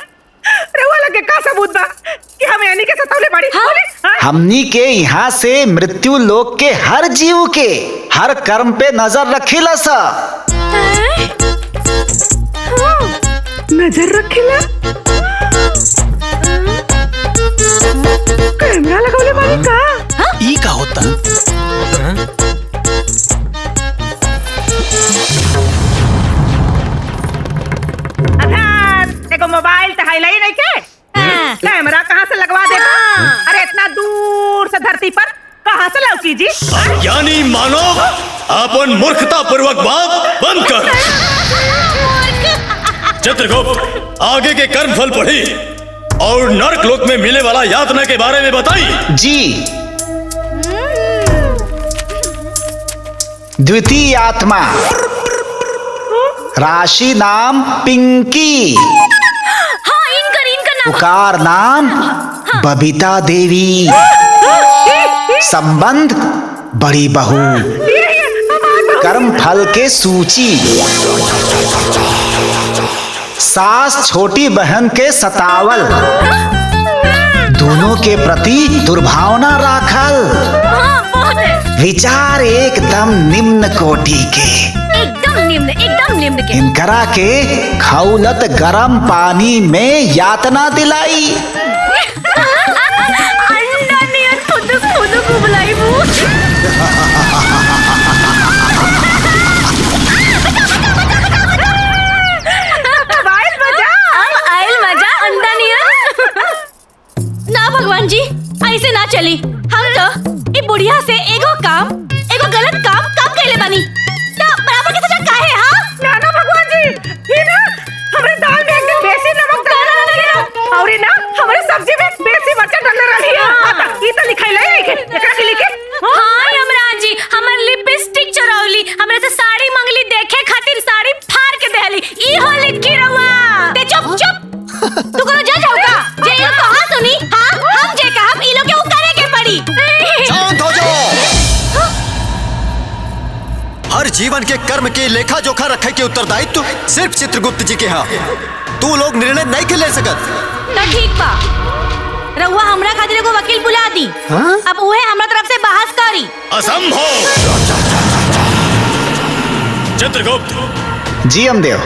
रउआ लगे का सबूत बा कि हमें यानी के सतावले बाड़ी? हमनी के यहाँ से मृत्यु लोक के हर जीव के हर कर्म पे नजर रखिला सा। नजर रखिला? कैमरा लगौले बाड़ी का? ई का होता? देखो मोबाइल तो हाईलाइट नहीं के? कैमरा कहाँ से लगवा देगा? अरे इतना दूर से धरती पर कहाँ से लौकी जी? यानी मानव, अपन मूर्खता पूर्वक बात बंद कर। चित्रगुप्त, आगे के कर्म फल पढ़ी और नरक लोक में मिले वाला यातना के बारे में बताई। जी। द्वितीय आत्मा राशि नाम पिंकी, पुकार नाम बबीता देवी, संबंध बड़ी बहू, कर्म फल के सूची, सास छोटी बहन के सतावल, दोनों के प्रति दुर्भावना राखल, विचार एकदम निम्न कोटि के, एकदम निम्न के। इनकरा के खौलत गरम पानी में यातना दिलाई। अंडा नियन खुद को बुलाई वो। आयल मजा अंडा नियन। ना भगवान जी, ऐसे ना चली। हम तो ये बुढ़िया से एगो गलत काम कैले बानी। बराबर के सजा काहे? हाँ ना भगवान जी, ये ना हमारे दाल में एकदम बेसी नमक डाला रही है और ना हमारे सब्जी में बेसी मिर्च डाला रही है। आता ये तो लिखाई लाई लिखे, एकरा के लिखे। हाँ यमराज जी, हमार लिपस्टिक चोरौली, हमरे से साड़ी मंगली देखे खातिर साड़ी फाड़ के दे जीवन के कर्म के लेखा जोखा रखे के उत्तरदायित्व सिर्फ चित्रगुप्त जी के हाँ। तू लोग निर्णय नहीं के ले सकत। तो ठीक बा, रउआ हमरा खातिर एगो वकील बुला दी। अब उहे हमरा तरफ से बहस करी। असंभव। चित्रगुप्त जी अमदेव।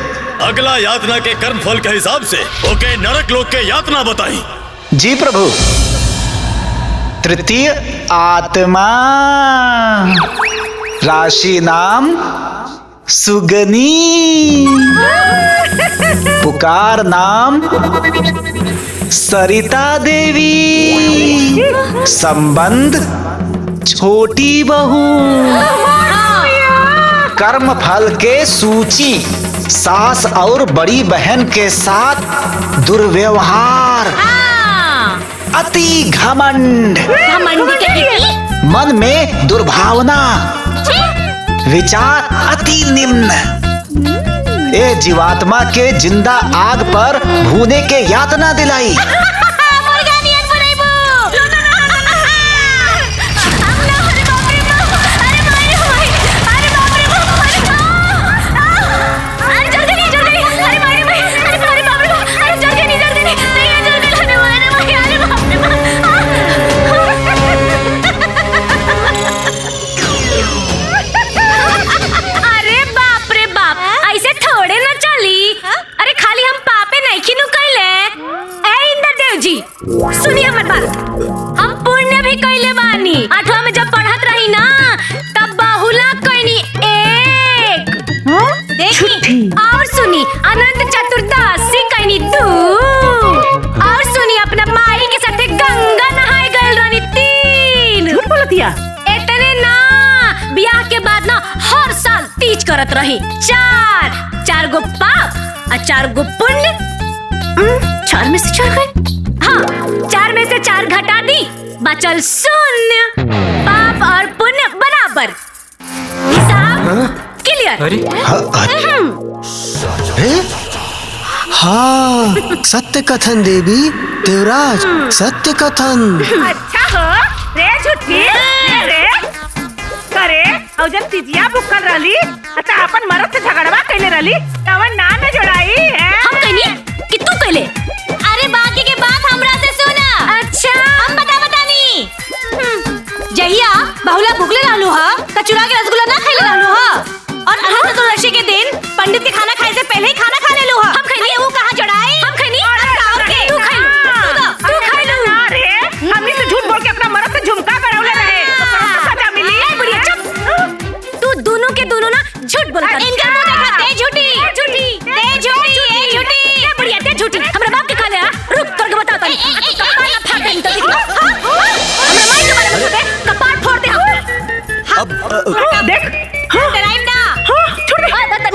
अगला यातना के कर्म फल के हिसाब से ओके नरक लोक के यातना बताई। जी प्रभु। तृतीय आत्मा, राशि नाम सुगनी, पुकार नाम सरिता देवी, संबंध छोटी बहू, कर्म फल के सूची सास और बड़ी बहन के साथ दुर्व्यवहार, अति घमंड, मन में दुर्भावना, विचार अति निम्न, ए जीवात्मा के जिंदा आग पर भूने के यातना दिलाई। सुनिए मत बात, हम पुण्य भी कैले बानी। 8वां में जब पढ़त रही ना तब बाहुला कैनी एक, देखी और सुनी अनंत चतुर्दशी कैनी 2, और सुनी अपना माई के साथे गंगा नहाए गइल रहनी 3। झूठ बोलतिया। इतने ना, ब्याह के बाद ना हर साल तीज करत रही। 4 गो पाप और 4 गो पुण्य। 4 में से 4 गए। हाँ, 4 में से 4 घटा दी, बचल 0। पाप और पुण्य बराबर। हिसाब क्लियर। हाँ, सत्य कथन देवी देवराज, सत्य कथन। अच्छा हो रे झूठी रे करे और जब तिजिया बुक कर रही अच्छा अपन मरद से झगड़वा कैले रही तवन ना न जोड़ाई है। हम कहनी कि तू कहले। अरे बाकी के बात हमरा से सुना। अच्छा हम बतानी। जहिया बहुला भुगले रहलू हा त चुरा के रसगुल्ला ना खाइले रहलू हा, और अनंत चतुर्दशी के दिन पंडित के खाना खाए से पहले ही खाना खा लेलू हा। हम खैनी वो कहां जड़ाई। हम खैनी तू खैलू अरे हमनी से झूठ बोल के अपना मरद से झुमका करौले रहे तो सजा मिली। ए बुढ़िया चुप, तू दोनों के दोनों ना झूठ बोलत। इनका मुंह देखा ते झूठी ए झूठी ए बुढ़िया ते झूठी। हमरा बाप के खाले रुक करके बता तनी कपार ना फाड़ दे। तो हमरा माई के बारे में बता, कपार फोड़ दे हम। अब देख डराइम ना छोड़ दे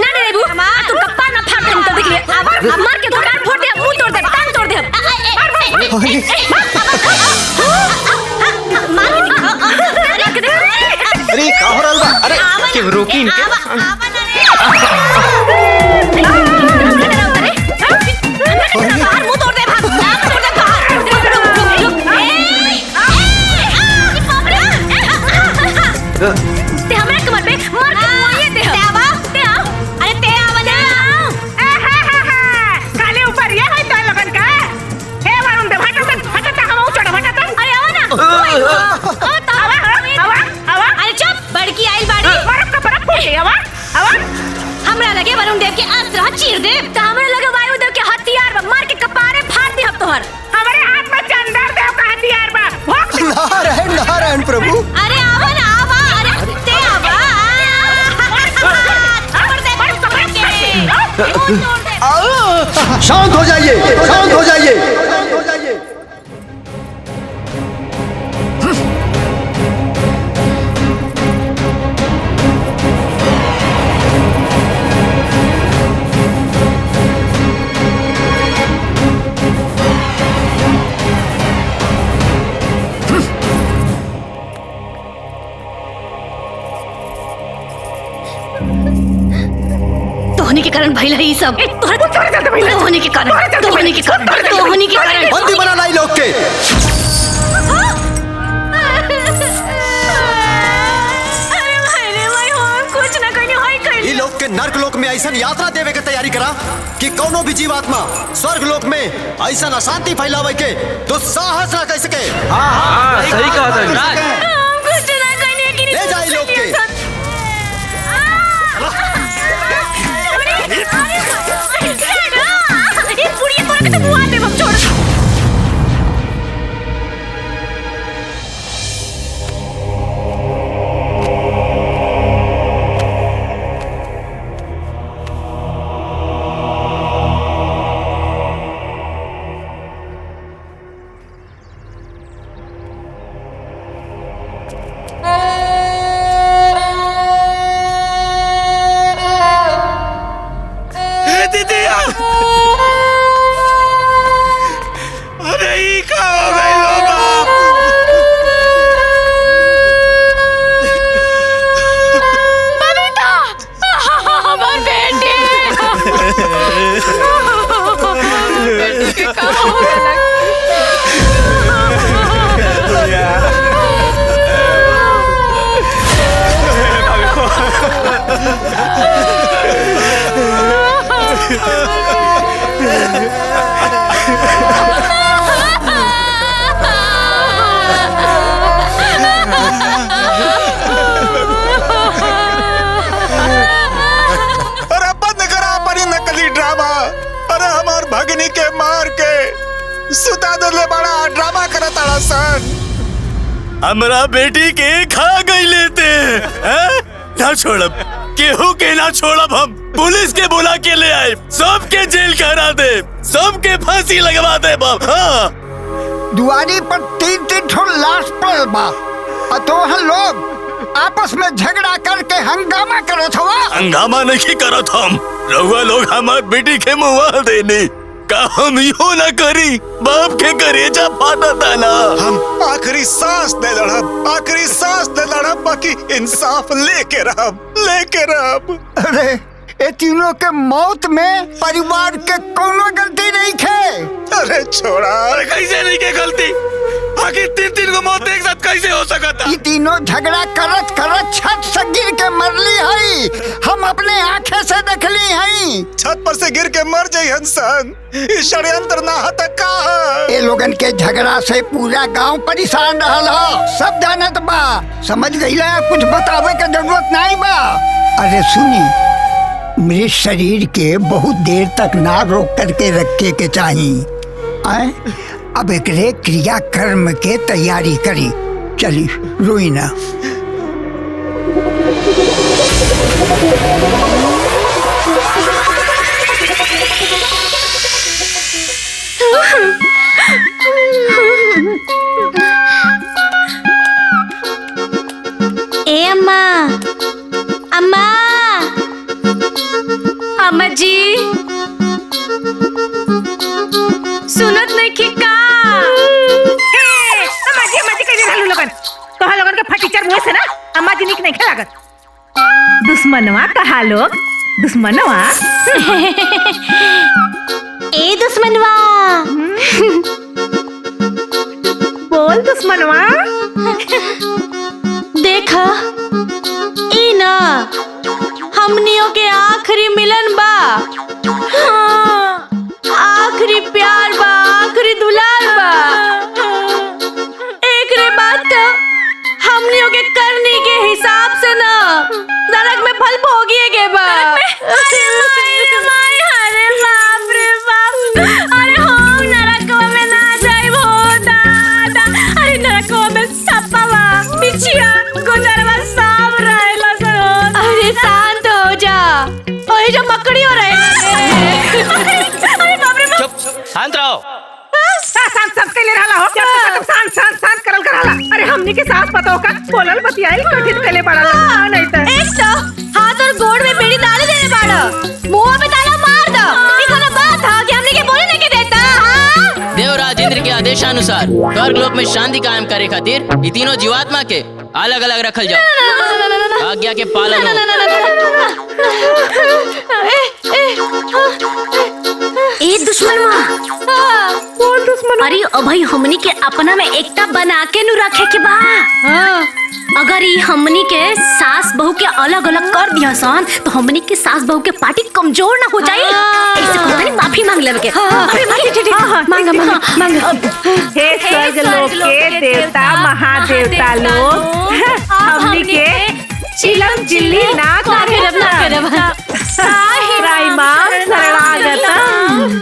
ना डरेबू। तू कपार ना फाड़ दे तो देख ले। अब मार के कपार फोड़ दे, मुंह तोड़ दे, टांग तोड़ दे। अरे का हो रहल बा? अरे के रोकी इनके। बाहर मुंह तोड़ दे, भाग तोड़ दे बाहर। ते हमरा कमर पे मार के मुआये दे। ते आओ अरे ते आवा ना। काले ऊपर ये है तो लगन का हे वरुण दे हटा हम चढ़ हटा। अरे आवा ना। आवा अरे चुप, बड़की आइल बाड़ी बर्फ का बर्फ फूटे। आवा हमरा लगे वरुण देव के अस्त्र चीर दे त हमरा लगे वायुदेव के हथियार बा, मार के कपारे फाड़ दे। अब तोहर हमारे हाथ में चंदर देव का हथियार बा। नारायण नारायण प्रभु। अरे आवा ना आवा। अरे ते आवा छोड़ दे बड़ कपड़ के मुंह तोड़ दे। शांत हो जाइए, शांत हो जाइए। तोहनी के कारण भइल है ई सब। तोहनी के कारण बंदी बना लाई लोग के। अरे भाई रे भाई, हम कुछ ना कहनी होई नर्क में ऐसा यात्रा देवे के तैयारी करा कि कोनो भी जीवात्मा स्वर्ग लोक में ऐसा अशांति फैलावे के दुस्साहस ना कर सके। हाँ, सही कहा था। ले जाए लोग के। भगनी के मार के सुता दले बड़ा ड्रामा करता सन। हमरा बेटी के खा गई लेते ना छोड़ब, केहू के ना छोड़ब। हम पुलिस के बुला के ले आए, सबके जेल करा दे, सबके फांसी लगवा दे बाप। हाँ दुआरी पर 3-3 ठो लाश पड़ल बा, अतोहन लोग आपस में झगड़ा करके हंगामा करत हवा। हंगामा नहीं करत हम, रउआ लोग हमार बेटी के मुआ देने का हम यो न करी। बाप के करेजा फाटता ना। हम आखिरी सांस दे लड़ब, आखिरी सांस दे लड़ब, बाकी इंसाफ लेके रहब। अरे ये तीनों के मौत में परिवार के कोनो गलती नहीं खे। अरे छोड़ा, अरे कैसे नहीं के गलती? आखिर 3-3 को मौत एक साथ कैसे हो सकता? ये तीनों झगड़ा करत करत छत से गिर के मरली हई, हम अपने आँखें से देखली हई। छत पर से गिर के मर जाई हंसन, इस षड्यंत्र ना हता का। ये लोगन के झगड़ा से पूरा गांव परेशान रहल हो, सब जानत बा, समझ गईला, कुछ बतावे के जरूरत नहीं बा। अरे सुनी, मृत शरीर के बहुत देर तक ना रोक करके रखे के चाहिए। अब एकरे क्रिया कर्म के तैयारी करी, चली रोई ना। ए अम्मा, अम्मा, अम्मा जी, सुनत नहीं की का? अम्मा जी कइले रहलू लोगन, तोहा लोगन के फटीचर मुंह से ना अम्मा जी निक नहीं लागत। दुश्मनवा कहा लोग, दुश्मनवा। ए दुश्मनवा, बोल दुश्मनवा। देखा ई ना हमनियों के आखिरी मिलन बा। हाँ, आखिरी प्यार बा, आखिरी दुलार बा। एक रे बात तो हमनियों के करनी के हिसाब से ना नरक में फल भोगिए के बा। अरे बाप रे बाप, अरे हम नरक में ना जाए वो दादा। अरे नरक में सप्पा बिछिया गुजरवा सांप रहेला सर। अरे शांत हो जा, ओए जो मकड़ी हो रहे हैं। अरे बाप रे बाप, चुप, शांत रहो। शांत के लिए रहला हो, शांत करल करला। अरे हमनी के साथ पता होगा, बोलल बतियाई कठिन कले पड़ला नहीं तो। एक तो हाथ और गोड़ में बेड़ी डाल देने बाड़ा, मुंह पे ताला मार दो। ई कोनो बात है कि हमनी के बोले नहीं के देता? हां, देवराज इंद्र के आदेशानुसार स्वर्ग लोक में शांति कायम करे खातिर ये तीनों जीवात्मा के अलग अलग रखल जाओ, आज्ञा के पालन हो। ए दुश्मनवा, बोल दुश्मन। अरे भाई हमनी के अपना में एकता बना के नु रखे के बा। अगर ये हमनी के सास बहू के अलग अलग कर दिया सन तो हमनी के सास बहू के पार्टी कमजोर ना हो जाए। ऐसे कहता नहीं माफी मांग लेवे के। हे स्वर्ग लोक के देवता महादेवता लोग हमनी के चिलम चिल्ली ना करब राई मां शरणागतम।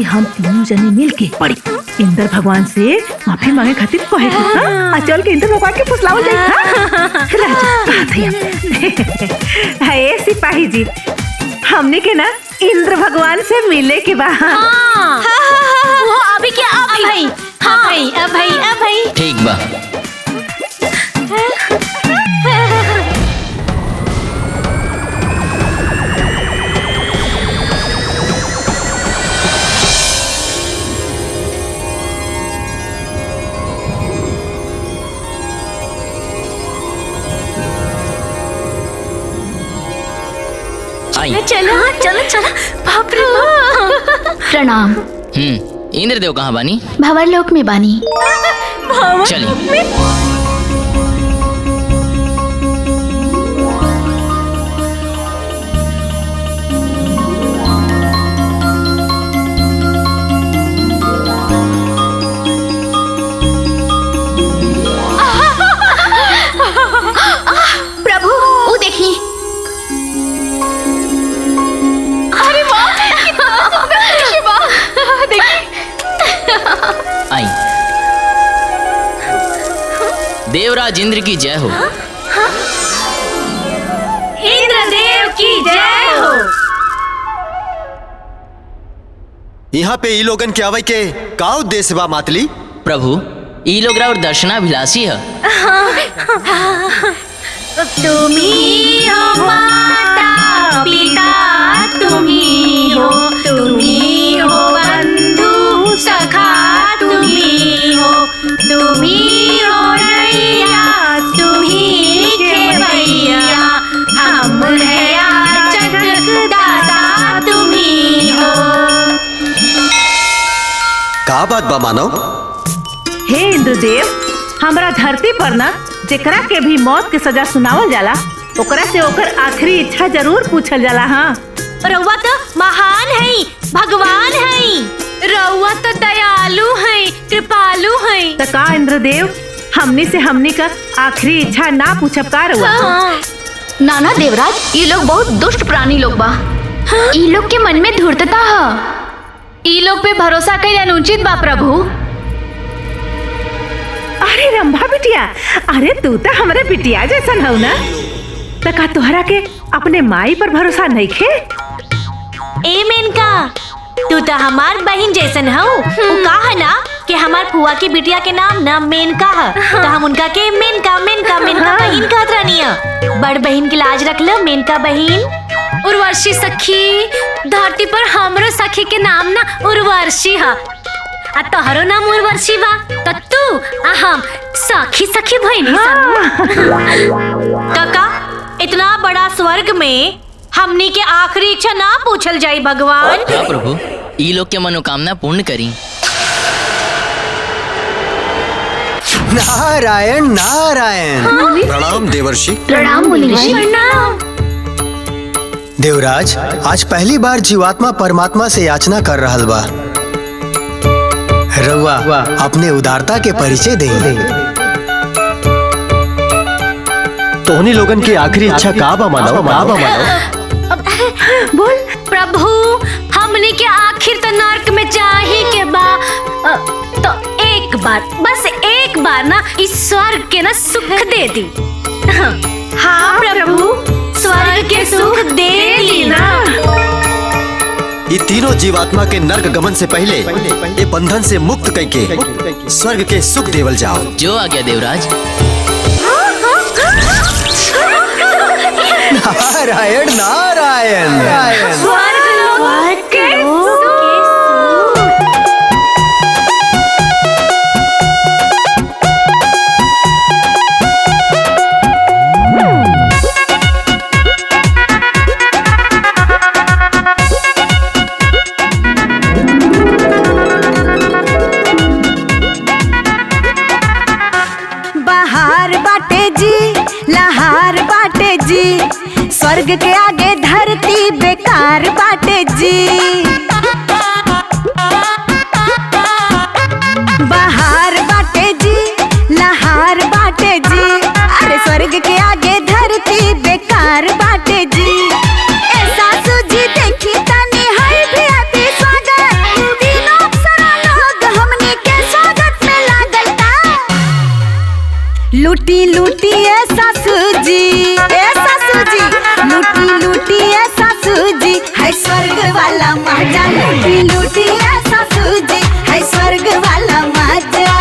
हम तीनों जने मिल के पड़ी इंद्र भगवान से माफी मांगे खातिर कहे चल के इंद्र भगवान के फुसलावल जाई। राजा ए सिपाही जी हमने के ना इंद्र भगवान से मिले के बा। वो अभी क्या अभी भाई ठीक बा। चलो बाप रे बाप। प्रणाम। इंद्रदेव कहाँ बानी? भंवर लोक में बानी। चलिए। प्रभु वो देखी। आई। देवराज इंद्र की जय हो। इंद्रदेव की जय हो। यहाँ पे ई लोगन के आवे के का उद्देश्य बा मातली? प्रभु ई लोग और दर्शनाभिलाषी है। तुम्ही हो माता पिता, तुम्ही हो बंधु सखा, तुम्ही हो नैया, तुम्ही खेवैया, हम है याचक दाता, तुम्ही हो। का बात बा मानव? हे इंद्रदेव हमरा धरती पर ना जेकरा के भी मौत के सजा सुनावल जाला ओकरा से ओकर आखिरी इच्छा जरूर पूछल जाला। हाँ रउआ तो महान है, भगवान है, रउआ तो दयालु है, कृपालु है। तो का इंद्रदेव हमनी से हमनी का आखिरी इच्छा ना पूछब का रउआ? नाना देवराज ये लोग बहुत दुष्ट प्राणी लोग बा। ये लोग के मन में धूर्तता है। ये लोग पे भरोसा कईल अनुचित बा प्रभु। अरे रंभा बिटिया, अरे तू तो हमारे बिटिया जैसन हो ना, तो का तोहरा के अपने माई पर भरोसा नहीं खे? ए मेनका तू तो हमार बहन जैसन हो। वो कहा ना कि हमार फुआ की बिटिया के नाम ना मेनका है, तो हम उनका के मेनका बहन कहत रहनी। बड़ बहन की लाज रख लो मेनका बहन। उर्वशी सखी, धरती पर हमरो सखी के नाम ना उर्वशी है, आ तोहरो नाम उर्वशी बा, तो तू हम सखी बहनी काका। इतना बड़ा स्वर्ग में हमनी के आखिरी इच्छा ना पूछल जाई भगवान। हाँ प्रभु ई लोग के मनोकामना पूर्ण करी। नारायण नारायण। प्रणाम देवर्षि। प्रणाम मुनि ऋषि। देवराज आज पहली बार जीवात्मा परमात्मा से याचना कर रहल बा। रउआ अपने उदारता के परिचय दे। तोहनी लोगन की आखिरी इच्छा का बा मानव? बोल प्रभु हमने के आखिर तो नरक में जाही के बा, तो एक बार बस एक बार ना इस स्वर्ग के ना सुख दे दी। हाँ प्रभु स्वर्ग के सुख दे दी ना। ये तीनों जीवात्मा के नर्क गमन से पहले ये बंधन से मुक्त करके स्वर्ग के सुख देवल जाओ। जो आ गया देवराज। नारायण नारायण स्वर्ग के आगे धरती बेकार बाटे जी। बाहर बाटे जी, लहार बाटे जी। अरे स्वर्ग के आगे धरती बेकार बाटे जी। ऐसा सूझी देखी तनी है भी अति स्वागत। तीनों अप्सरा लोग हमने के स्वागत में लागल ता। लूटी लूटी ऐसा सूझी, लूटी लूटी ऐसा सूझी है स्वर्ग वाला मजा। लूटी लूटी ऐसा सूझी है स्वर्ग वाला मजा।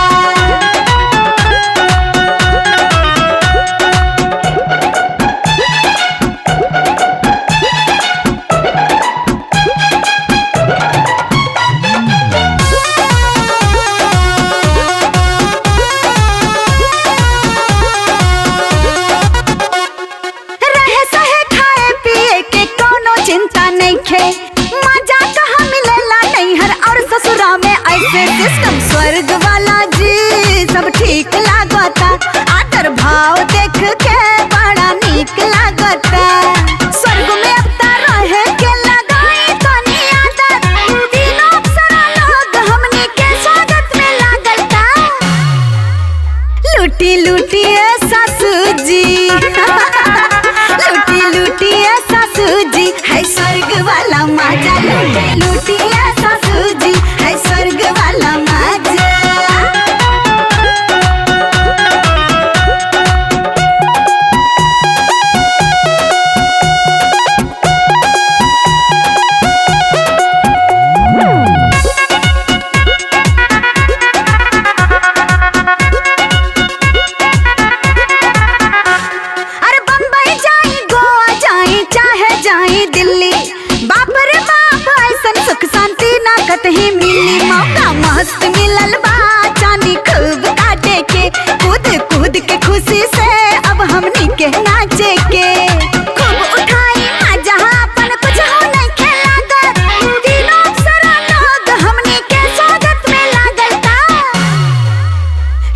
सिस्टम स्वर्ग वाला जी सब ठीक लागता। आदर भाव देख के बड़ा नीक लागता। स्वर्ग में अब रहे के लगाई तनी आदत। तीनों अप्सरा लोग हमने के स्वागत में लागता। लूटी लूटी ऐसा सूझी लूटी लूटी ऐसा सूझी है स्वर्ग वाला मजा। लूटी लूटी ऐसा सूझी है स्वर्ग वाला मजा। अरे बम्बई जाई, गोवा जाई, चाहे जाई दिल्ली। बाप रे बाप ऐसन सुख शांति ना कतही मिली। मौका मस्त मिलल बा चांदी खूब काटे के। कूद कूद के खुशी से अब हमनी के नाचे के। खूब उठाई मजा अपन कुछ हो नहीं खेलागत। तीनों अप्सरा लोग हमनी के स्वागत में लागल ता।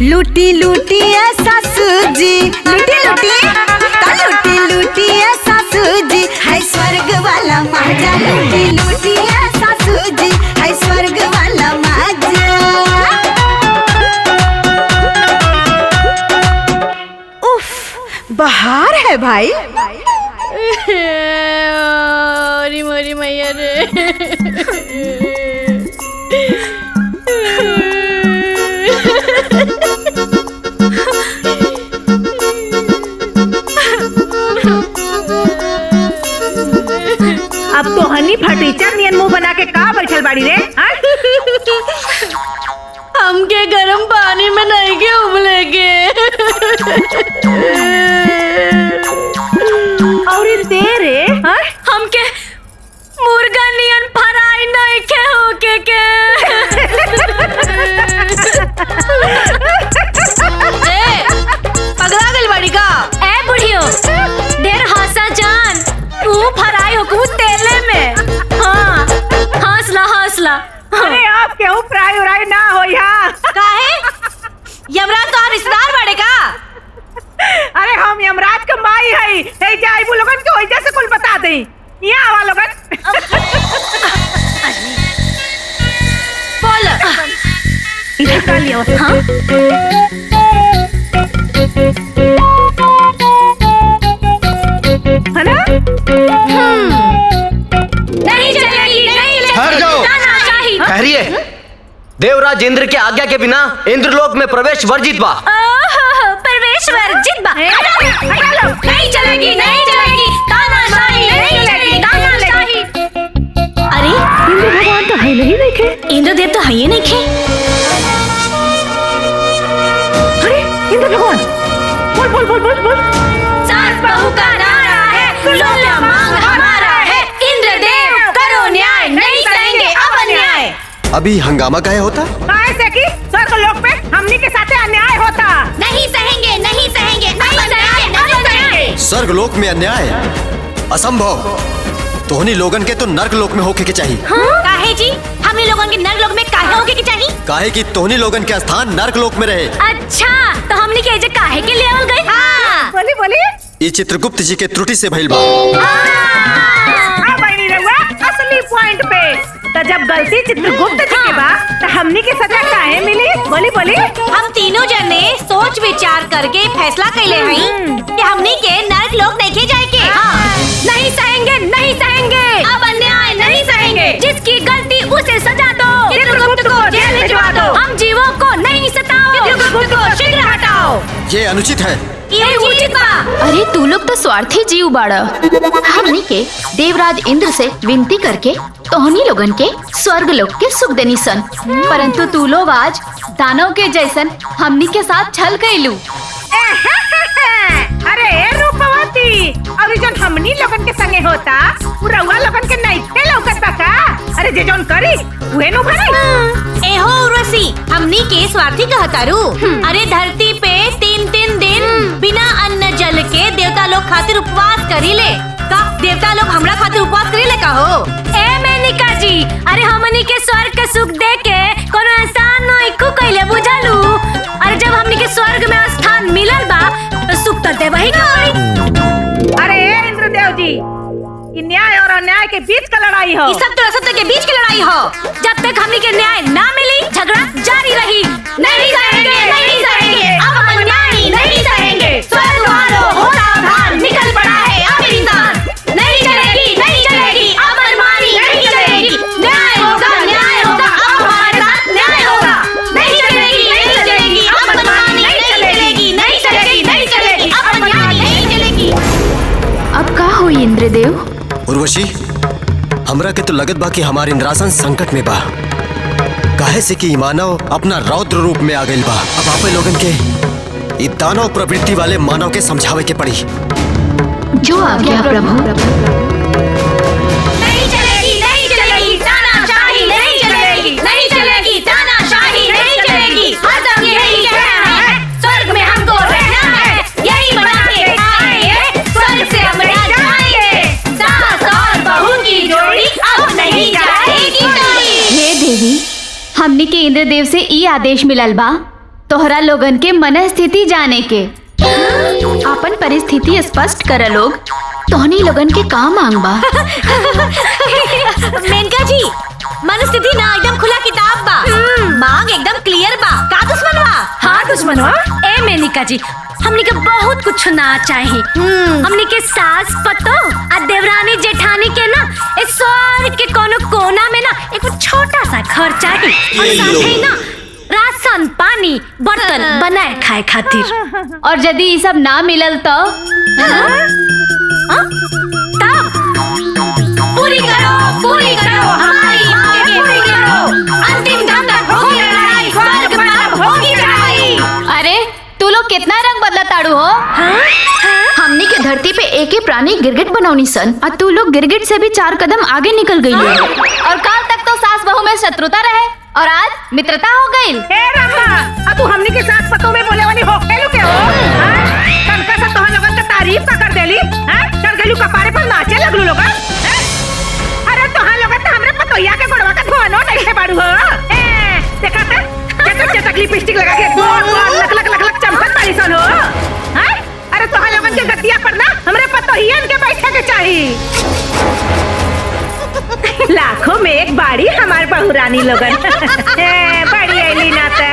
लूटी लूटी ऐसा सूझी, लूटी लूटी लूटी लूटी ऐसा सूझी है स्वर्ग वाला मजा। लूटी लूटी ऐसा सूझी है स्वर्ग वाला मजा। उफ, बाहर है भाई। अरे मोरी मैया रे। अब तो हनी फटीचर नियन मुंह बना के का बैठल बाड़ी रे। हमके गरम पानी में नहीं के उबले के। और तेरे हमके मुर्गा नियन फराई नहीं के होके के। पगला गल बड़ी का। ए बुढ़ियो ढेर हंसा जान। तू फराई हो तेले में। हाँ हंसला हंसला। अरे आप क्यों फ्राई उराई ना हो यहाँ। काहे यमराज तो आप रिश्तेदार बड़े का। अरे हम यमराज का माई है। ए जाई वो लोगन के वजह से कुल बता दे। यहाँ आवा लोगन। बोल इधर कर लियो। हाँ है ना। नहीं चलेगी नहीं चलेगी। हट जाओ। ठहरिए। देवराज इंद्र के आज्ञा के बिना इंद्रलोक में प्रवेश वर्जित बा। प्रवेश वर्जित बा। नहीं चलेगी नहीं चलेगी। तानाशाही नहीं चलेगी तानाशाही। अरे अभी हंगामा काहे होता? ऐसे कि स्वर्ग लोक पे हमनी के साथे अन्याय होता। नहीं सहेंगे, नहीं सहेंगे, नहीं सहेंगे, नहीं सहेंगे। स्वर्ग लोक में अन्याय असंभव। तोहनी लोगन के तो नर्क लोक में होके के चाहिए। काहे जी? हमने लोगन के नर्क लोक में काहे होके के चाहिए? काहे कि तोहनी लोगन के स्थान नर्क लोक में रहे। अच्छा, तो हमने के एजे काहे के लेवल गए? हाँ। बोली बोली। ये चित्रगुप्त जी के त्रुटि से भइल बा। बनी रहुआ असली पॉइंट पे। तो जब गलती चित्रगुप्त जी के बा, तो हमनी के सजा काहे मिली? बोली बोली। हम तीनों जने सोच विचार करके फैसला कैले हई कि हमनी के नर्क लोक नहीं जाए के। नहीं सहेंगे, नहीं सहेंगे। अब अन्याय नहीं सहेंगे। जिसकी गलती उसे सजा दो। चित्रगुप्त को जेल भिजवा दो। हम जीवों को नहीं सताओ। चित्रगुप्त को शीघ्र हटाओ। ये अनुचित है। ये उचित बा। अरे तू लोग तो स्वार्थी जीव बाड़ा। हमनी के देवराज इंद्र से विनती करके तोहनी लोगन के स्वर्ग लोक के सुख देनी सन, परंतु तू लोग आज दानव के जैसन हमनी के साथ छल कैलू। अरे रूपवती, और जन हमनी लोगन के संगे होता, रउआ लोगन के नइखे लौकत बा का? अरे जे जौन करी उहे नु भरी। एहो उर्वशी, हमनी के स्वार्थी कहतारू। अरे धरती पे 3-3 दिन बिना अन्न जल के देवता लोग खातिर उपवास करीले। का देवता लोग हमरा खातिर उपवास करीले का हो? ए मेनिका जी, अरे हमनी के स्वर्ग के सुख दे के कोनो एहसान नहीं को कइले बुझालू। अरे जब हमनी के स्वर्ग में स्थान मिलल बा, तो सुख तो देबही ना। अरे इंद्रदेव जी, ये न्याय और अन्याय के बीच का लड़ाई हो। ये सब तो असत्य के बीच की लड़ाई हो। जब तक हमनी के न्याय ना मिली, झगड़ा जारी रही। नहीं सहेंगे, नहीं सहेंगे। अब हम अन्याय नहीं सहेंगे। स्वर्ग वालों हो सावधान, निकल पड़ा है अब इंसान। नहीं चलेगी, नहीं चलेगी। अब मनमानी नहीं चलेगी। न्याय होगा, न्याय होगा। अब हमारे साथ न्याय होगा। नहीं चलेगी, नहीं चलेगी। अब मनमानी नहीं चलेगी, नहीं चलेगी, नहीं चलेगी। अब अन्याय नहीं चलेगी। अब का हुई इंद्रदेव? उर्वशी, हमरा के तो लगत बा कि हमार इंद्रासन संकट में बा। काहे से कि मानव अपना रौद्र रूप में आ गइल बा। अब आपे लोगन के ई दानव प्रवृत्ति वाले मानव के समझावे के पड़ी। जो आ गया प्रभु। नहीं चलेगी, नहीं चलेगी। तानाशाही नहीं चलेगी, नहीं चलेगी। तानाशाही नहीं चलेगी। हर दम यही कहना है, स्वर्ग में हमको रहना है। यही बना के आएंगे, स्वर्ग से हम जाएंगे। सास और बहू की जोड़ी अब नहीं जाएगी कोई। हे देवी, हमनी के इंद्रदेव से ई आदेश मिलल बा तोहरा लोगन के मन स्थिति जाने के। अपन परिस्थिति स्पष्ट कर लोग। तोहनी लोगन के का मांग बा? मेनका जी, मन स्थिति ना एकदम खुला किताब बा। मांग एकदम क्लियर बा। का दुश्मन बा? हाँ दुश्मन हो। ए मेनिका जी, हमनी के बहुत कुछ ना चाहे। हमनी के सास पतो आ देवरानी जेठानी के ना इस स्वर्ग के कोनो कोना में ना एक छोटा सा घर चाहिए। और साथ ही ना राशन पानी बर्तन बनाए खाए खातिर। और यदि ये सब ना मिलल तो तब पूरी करो हमारी मांगे पूरी करो। अंतिम दम तक होगी लड़ाई, स्वर्ग में अब होगी लड़ाई। अरे तू लोग कितना रंग बदला ताड़ू हो? हमनी के धरती पे एक ही प्राणी गिरगिट बनौनी सन, और तू लोग गिरगिट से भी 4 कदम आगे निकल गई हो। और काल तक तो सास बहू में शत्रुता रहे और आज मित्रता हो गई। अब तू हमनी के साथ पतों में बोले वाली हो केलू के हो? कनका सा तोहन लोगन का तारीफ का कर देली, हैं? चढ़ गेलू कपारे पर नाचे लगलू लोगन। अरे तोहन लोगन तो हमरे पतोइया के गोड़वा का धोनो नहीं है बाड़ू हो। देखा था चटक लिपस्टिक लगा के लक लक लक लक चमकत बाड़ी सन हो। हैं? अरे तोहन लोगन के गतिया पर ना हमरे पतोहियन के बैठे के चाहिए। लाखों में एक बाड़ी हमार बहुरानी लोगन। बड़ी ऐली नाते।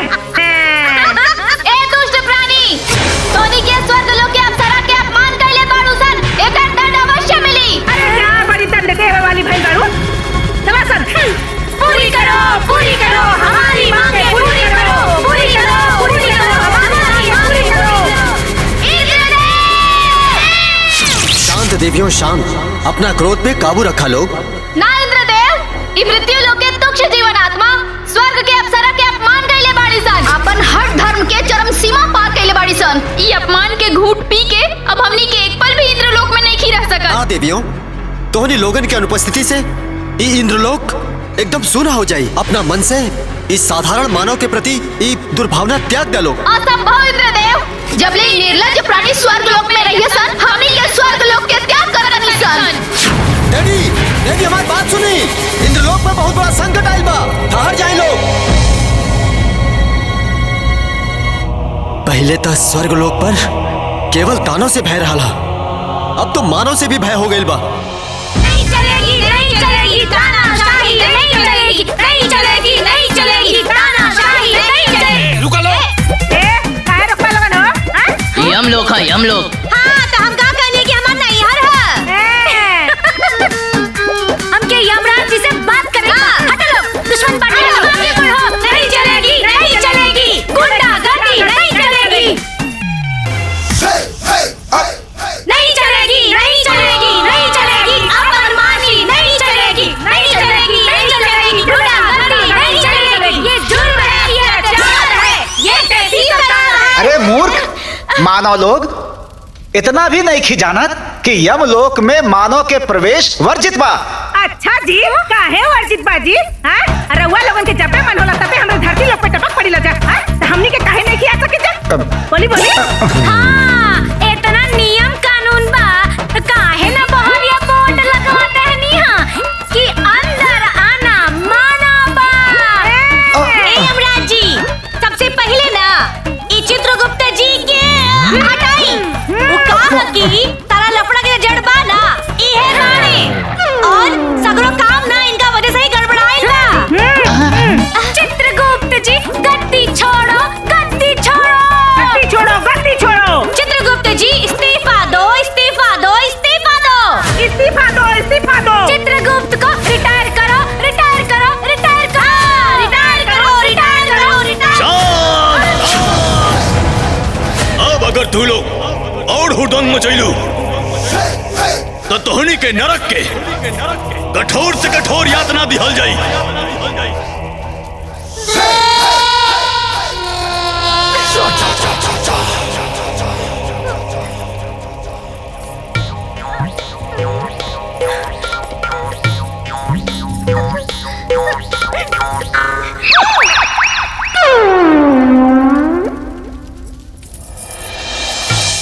ए दुष्ट प्राणी, तोनी के स्वर्ग लोक के अप्सरा के अपमान कइले बाड़ू सन, एकर दंड अवश्य मिली। अरे क्या बड़ी दंड देवे वाली भई बाड़ू? चला सन। पूरी करो हमारी मांगे पूरी करो। पूरी करो हमारी मांगे करो। शांत देवियों शांत। अपना क्रोध पे काबू रखा लोग। ना इंद्रदेव, ई मृत्यु लोक के तुक्ष जीवन आत्मा स्वर्ग के अप्सरा के अपमान कइले बाड़ी सन, अपन हर धर्म के चरम सीमा पार कइले बाड़ी सन। ई अपमान के घूंट पी के अब हमनी के एक पल भी इंद्रलोक में नहीं रह सकत। हाँ देवियों, तोहनी लोगन के अनुपस्थिति से ई इंद्रलोक एकदम सूना हो जाई। अपना मन से इस साधारण मानव के प्रति ये दुर्भावना त्याग डालो। असंभव इंद्रदेव, जब ले निर्लज्ज प्राणी स्वर्ग लोक में रहिए सन, हमने ये स्वर्ग लोक के त्याग करनी सन। डैडी, डैडी हमारी बात सुनी। इंद्रलोक में बहुत बड़ा संकट आइल बा, ठहर जाए लोग। पहले तो स्वर्ग लोक पर केवल दानों से भय रहा, अब तो मानव से भी भय हो गई बा। नहीं चलेगी, नहीं चलेगी तानाशाही, नहीं चलेगी, नहीं चलेगी, नहीं चलेगी तानाशाही, नहीं चलेगी। रुका लो। काहे रुकवा लगन हो? यम लोग है, यम लोग। हाँ तो हम का कहने की हमार नहीं हर है। हमके यमराज जी से बात करेगा। हटो लोग, दुश्मन पार्टी लोग आगे बढ़ो। नहीं चलेगी, नहीं चलेगी, गुंडागर्दी नहीं चलेगी। नहीं चलेगी, नहीं चलेगी, नहीं चलेगी, अपमानी नहीं चलेगी, नहीं चलेगी, नहीं चलेगी, गुंडागर्दी नहीं चलेगी। ये जुर्म है, ये अत्याचार है, ये कैसी सरकार है। अरे मूर्ख मानव लोग, इतना भी नहीं खिजानत कि यमलोक में मानव के प्रवेश वर्जित बा। अच्छा जी, काहे वर्जित बाजी? हाँ, रउआ लोगन के जब मन होला तबे हमरे धरती लोग पे टपक पड़ी लजा। हाँ, तो हमनी के काहे नहीं किया सके जा? बोली बोली। हाँ, इतना नियम कानून बा, तो काहे ना बाहर ये बोर्ड लगवाते हैं निहा कि अंदर आना माना बा। यमराज जी, सबसे पहले ना ये चित्रगुप्त जी के हटाई। वो कहा कि तारा लफड़ा के जड़ बा ना, ये रानी और सगरो काम ना इनका वजह से ही गड़बड़ाइल बा। चित्रगुप्त जी, गद्दी छोड़ो, गद्दी छोड़ो, गद्दी छोड़ो, गद्दी छोड़ो। चित्रगुप्त जी, इस्तीफा दो, इस्तीफा दो, इस्तीफा दो, इस्तीफा दो, इस्तीफा दो। चित्रगुप्त को रिटायर करो, रिटायर करो, रिटायर करो, रिटायर करो, रिटायर करो, रिटायर। अब अगर तू लोग और हुड़दंग मचैलू तो तोहनी के नरक के कठोर से कठोर यातना दिहल जाई।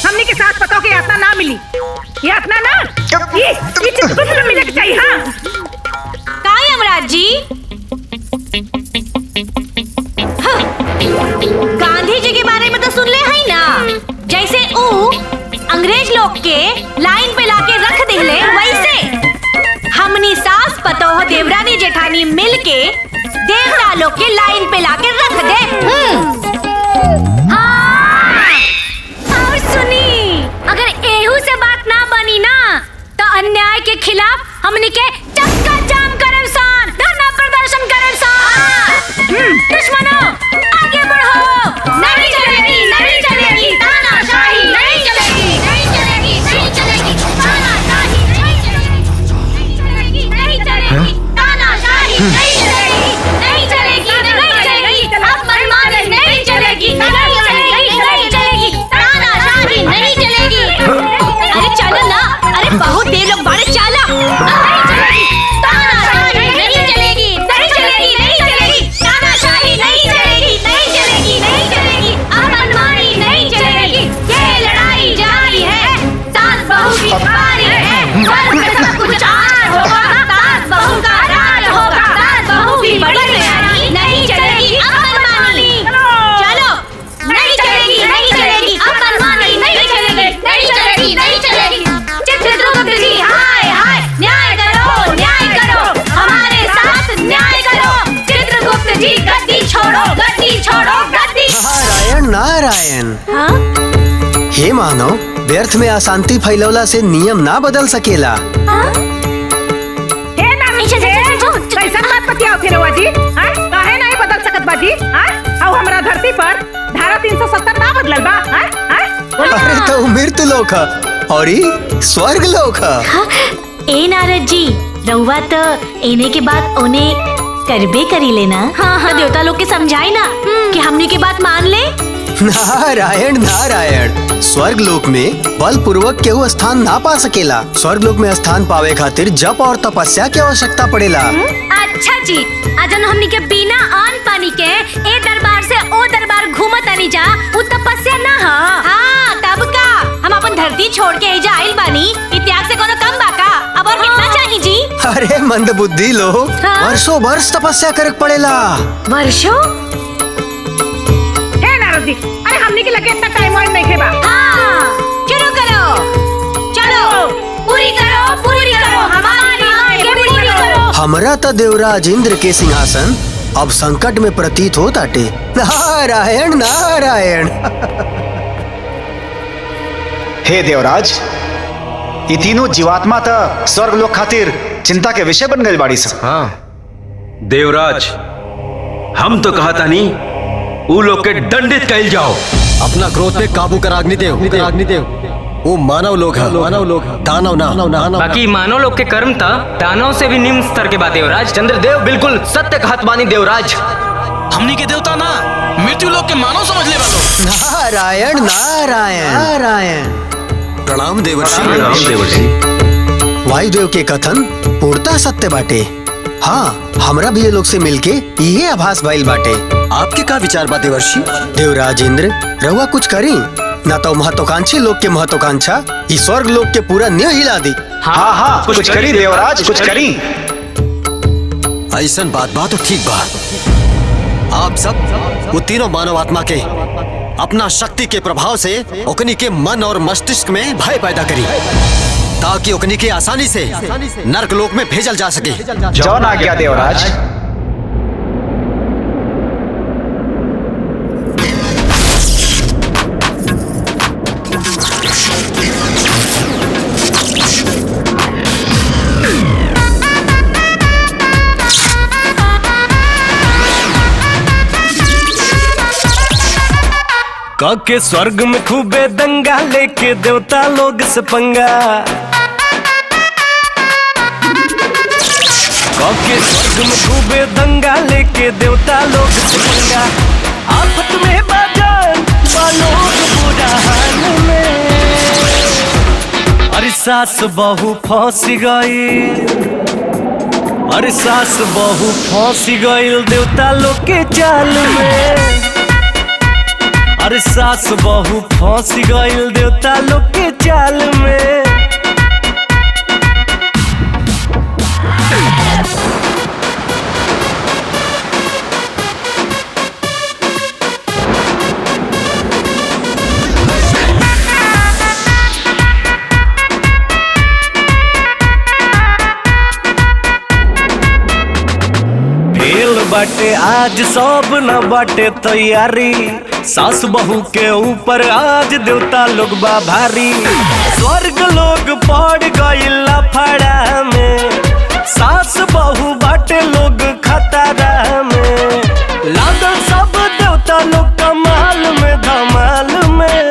हमनी के साथ पतो के यातना ना मिली। यातना ना ये चित्रगुप्त में मिले के चाहिए। हाँ, का यमराज जी? हाँ, गांधी जी के बारे में तो सुन ले है ना, जैसे ऊ अंग्रेज लोग के लाइन पे लाके रख दिले, वैसे हमनी सास पतोह देवरानी जेठानी मिलके देवता लोग के लाइन पे लाके रख दे। हाँ, और सुनी, अगर एहू से बात ना बनी ना तो अन्याय के खिलाफ हमनी के चक्का जाम करम सान, धरना प्रदर्शन करम सान। दुश्मनों आगे बढ़ो। नहीं चलेगी, नहीं चलेगी तानाशाही, नहीं चलेगी, नहीं चलेगी, नहीं चलेगी तानाशाही, नहीं चलेगी, नहीं चलेगी तानाशाही, नहीं चलेगी, नहीं चलेगी, नहीं चलेगी अपमान नहीं चलेगी, नहीं चलेगी, नहीं चलेगी तानाशाही, नहीं चलेगी। अरे चलो ना, अरे बहुत देर लोग बाड़े चला। नहीं चलेगी तानाशाही, नहीं चलेगी, नहीं चलेगी, नहीं चलेगी तानाशाही, नहीं चलेगी, नहीं चलेगी, नहीं चलेगी अपमानी नहीं चलेगी। ये लड़ाई जारी है, सास बहू की बारी है, घर में सब कुछ आर होगा, सास बहू का राज होगा, सास बहू की बड़ी तैयारी नहीं चलेगी अपमानी। चलो, नहीं चलेगी, नहीं चलेगी अपमानी, नहीं चलेगी, नहीं चलेगी, नहीं चलेगी। चित्रगुप्त जी, हाय हाय, न्याय करो, न्याय करो, हमारे साथ न्याय करो। चित्रगुप्त जी, गद्दी छोड़ो, गद्दी छोड़ो, गद्दी। नारायण नारायण। हाँ? हे मानव, व्यर्थ में अशांति फैलौला से नियम ना बदल सकेला। हे नामी छे, कैसन बात बतियाओ थे रउआ जी? हाँ, काहे नहीं बदल सकत बाजी? हाँ, और हमरा धरती पर धारा 370 ना बदलल बा। हाँ, हाँ, अरे तो मृत्यु लोक है और ई स्वर्ग लोक है। ए नारद जी, रउआ तो एने के बाद ओने करबे करी लेना। हाँ हाँ, देवता लोग के समझाई ना कि हमने के बात मान ले। नारायण नारायण। स्वर्ग लोक में बल पूर्वक केहू स्थान ना पा सकेला। स्वर्ग लोक में स्थान पावे खातिर जप और तपस्या की आवश्यकता पड़ेला। अच्छा अच्छा जी, अजन हमनी के बिना अन्न पानी के ए दरबार से ओ दरबार घूमत आनी जा, उ तपस्या ना ह। हाँ, तब का हम अपन धरती छोड़ के एजा आइल बानी, इतिहास से कोनो कम बाका। अब और कितना चाहिए जी? अरे मंद बुद्धि लोग, वर्षों वर्ष तपस्या करे पड़ेला। वर्षों? हे नारद जी, अरे हमनी के लगे इतना टाइम वाइम नहीं खेबा। हाँ, शुरू करो, चलो पूरी करो, पूरी करो, हमारी मांग के पूरी करो। हमरा तो देवराज इंद्र के सिंहासन अब संकट में प्रतीत हो ताटे। नारायण नारायण। हे देवराज, ये तीनों जीवात्मा तो स्वर्ग लोक खातिर चिंता के विषय बन गए बाड़ी सब। हाँ देवराज, हम तो कहा था नहीं वो लोग के दंडित कइल जाओ। अपना क्रोध पे काबू कर अग्निदेव। वो मानव लोग है, दानव ना। बाकी मानव लोग के कर्म था दानव से भी निम्न स्तर के बात देवराज। चंद्रदेव बिल्कुल सत्य कहत बानी देवराज। हमनी के देवता ना मृत्यु लोग के मानव समझ ले वालो। नारायण नारायण नारायण। प्रणाम देवर्षि। वायुदेव के कथन पूर्णतः सत्य बाटे। हाँ, हमरा भी ये लोग से मिलके ये आभास भइल बाटे। आपके का विचार बा देवर्षि? देवराज इंद्र, रहुआ कुछ करी ना तो महत्वाकांक्षी लोग के महत्वाकांक्षा इस स्वर्ग लोग के पूरा न्यू हिला दी। हाँ, कुछ करी देवराज, कुछ करी। ऐसा बात तो ठीक बा। आप सब वो तीनों मानव आत्मा के अपना शक्ति के प्रभाव से ओकनी के मन और मस्तिष्क में भय पैदा करी, ताकि ओकनी के आसानी से नरक लोक में भेजल जा सके। जौन आ गया देवराज। के स्वर्ग में खूबे दंगा लेके देवता लोग से पंगा। के स्वर्ग में खूबे दंगा लेके देवता लोग से पंगा। आफत में बाजान बालोग बुरा हाल में। अरे सास बहू फंस गई, अरे सास बहू फंस गई देवता लोग के चाल में। अरे सास बहू फंस गइल देवता लोग के चाल में। बाटे आज सब न बाटे तैयारी। सास बहू के ऊपर आज देवता लोग बा भारी। स्वर्ग लोग पड़ गइल फड़ा में। सास बहू बाटे लोग खतरा में। लागल सब देवता लोग कमाल में धमाल में।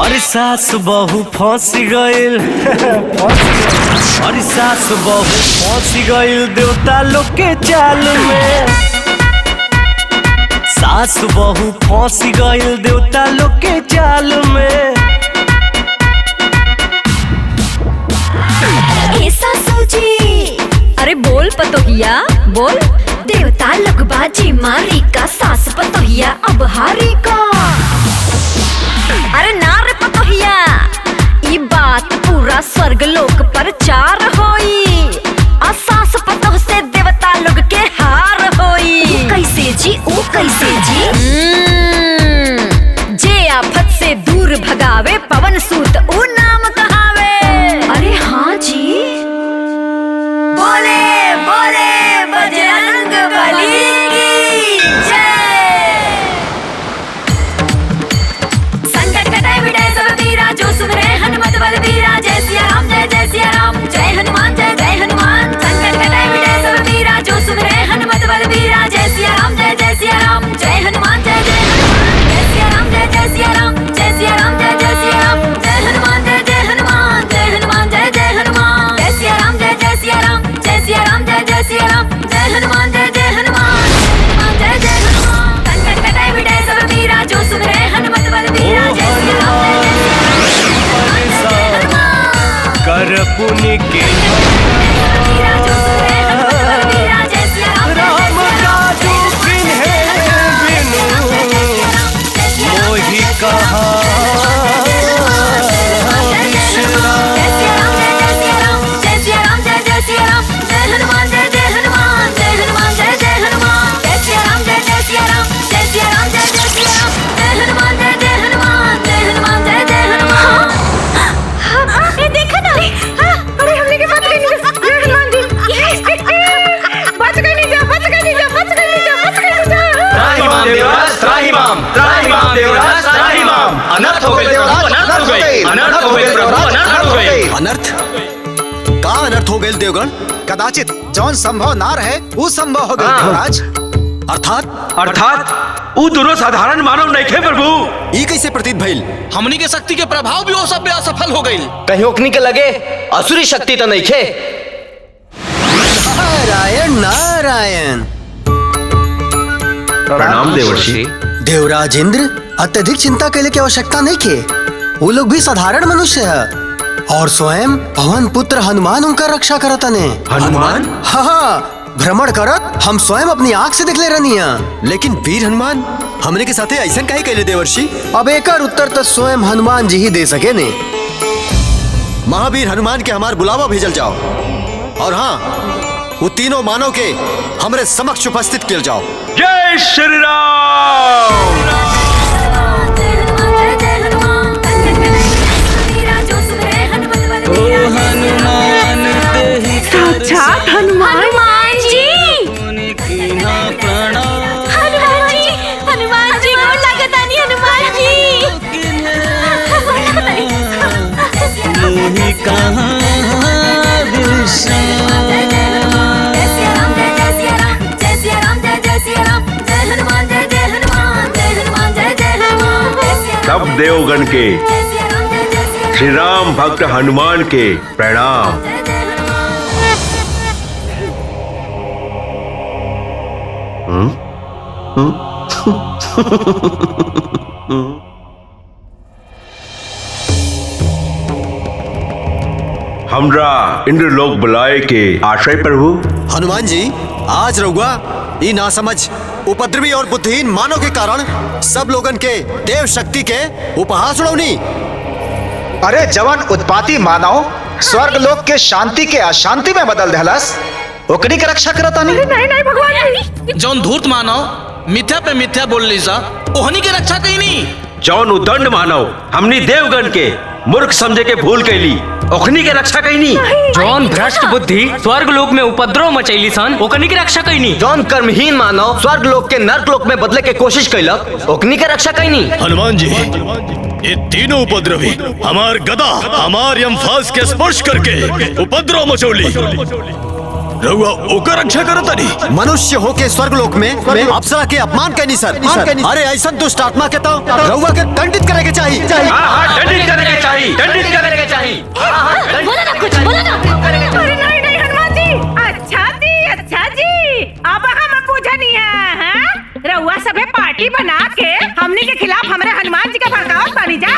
अरे सास बहू फंस गइल अरे सास बहू फंस गइल देवता लोग के चाल में। सास बहू फंस गइल देवता लोग के चाल में। ए सासू जी, अरे बोल पतोहिया बोल। देवता लोग बाजी मारी का, सास पतोहिया अब हारी का। अरे ना रे पतोहिया, ई बात पूरा स्वर्ग लोक पर चार होई। आ सास पतोह से देवता लोग के हार होई। कैसे जी ओ कैसे जी? जे आफत से दूर भगावे पवन सूत ऊ नाम कहावे। अरे हाँ जी, बोले बोले बजरंग बली की जय। संकट कटाए मिटाए सब पीरा, जो सुमरे हनुमत बलबीरा। जय सिया राम जय जय सिया राम, जय हनुमान जय जय हनुमान। संकट कटाए मिटाए हो गए देवगण। कदाचित जौन संभव ना रहे वो संभव हो गए देवराज। अर्थात वो दोनों साधारण मानव नहीं थे प्रभु। ये कैसे प्रतीत भइल? हमनी के शक्ति के प्रभाव भी वो सब पे असफल हो गई। कहीं ओकनी के लगे असुरी शक्ति तो नहीं थे। नारायण नारायण। प्रणाम देवर्षि। देवराज इंद्र, अत्यधिक चिंता के की आवश्यकता नहीं थे। वो लोग भी साधारण मनुष्य है और स्वयं पवन पुत्र हनुमान उनका रक्षा करता ने। हनुमान? हाँ, भ्रमण करत हम स्वयं अपनी आंख से दिखले रहनी। लेकिन वीर हनुमान हमने के साथे ऐसा काहे कहले देवर्षि? अब एकर उत्तर तो स्वयं हनुमान जी ही दे सके ने। महावीर हनुमान के हमार बुलावा भेजल जाओ और हाँ, वो तीनों मानव के हमरे समक्ष उपस्थित किया जाओ। जय श्री राम। साक्षात हनुमान जी। हनुमान जी गोर लागतानी हनुमान जी। सब देवगण के श्री राम भक्त हनुमान के प्रणाम। हमरा इंद्रलोक बुलाए के आश्रय प्रभु। हनुमान जी, आज रहुआ ये ना समझ उपद्रवी और बुद्धिहीन मानव के कारण सब लोगन के देव शक्ति के उपहास उड़ौनी। अरे जवान उत्पाती मानव स्वर्ग लोक के शांति के अशांति में बदल देहलस, ओकरी के रक्षा करता नहीं। नहीं भगवान जी। जौन धूर्त मानव मिथ्या पे मिथ्या बोल ली सा, ओहनी के रक्षा कहीं नहीं। जौन उदंड मानव हमनी देवगण के मूर्ख समझे के भूल कैली, ओखनी के रक्षा कहीं नहीं। जौन भ्रष्ट बुद्धि स्वर्ग लोक में उपद्रव मचैली सन, ओकनी के रक्षा कहीं नहीं। जौन कर्महीन मानव स्वर्ग लोक के नर्क लोक में बदले के कोशिश कैलक, ओकनी के रक्षा कहीं नहीं। हनुमान जी, ये तीनों उपद्रवी हमार गदा हमार यमफास के स्पर्श करके उपद्रव मचौली। रहुआ ओकर रक्षा करता नहीं। मनुष्य होके स्वर्ग लोक में अप्सरा के अपमान करनी सर। अरे ऐसा दुष्ट आत्मा के तो रहुआ के दंडित करे के चाहिए। दंडित करे के चाहिए, दंडित करे के चाहिए। बोला ना कुछ, बोला ना। अरे नहीं हनुमान जी। अच्छा जी, अब हम पूछनी है। रउआ सबे पार्टी बना के हमनी के खिलाफ हमारे हनुमान जी के भड़कावत बानी जा।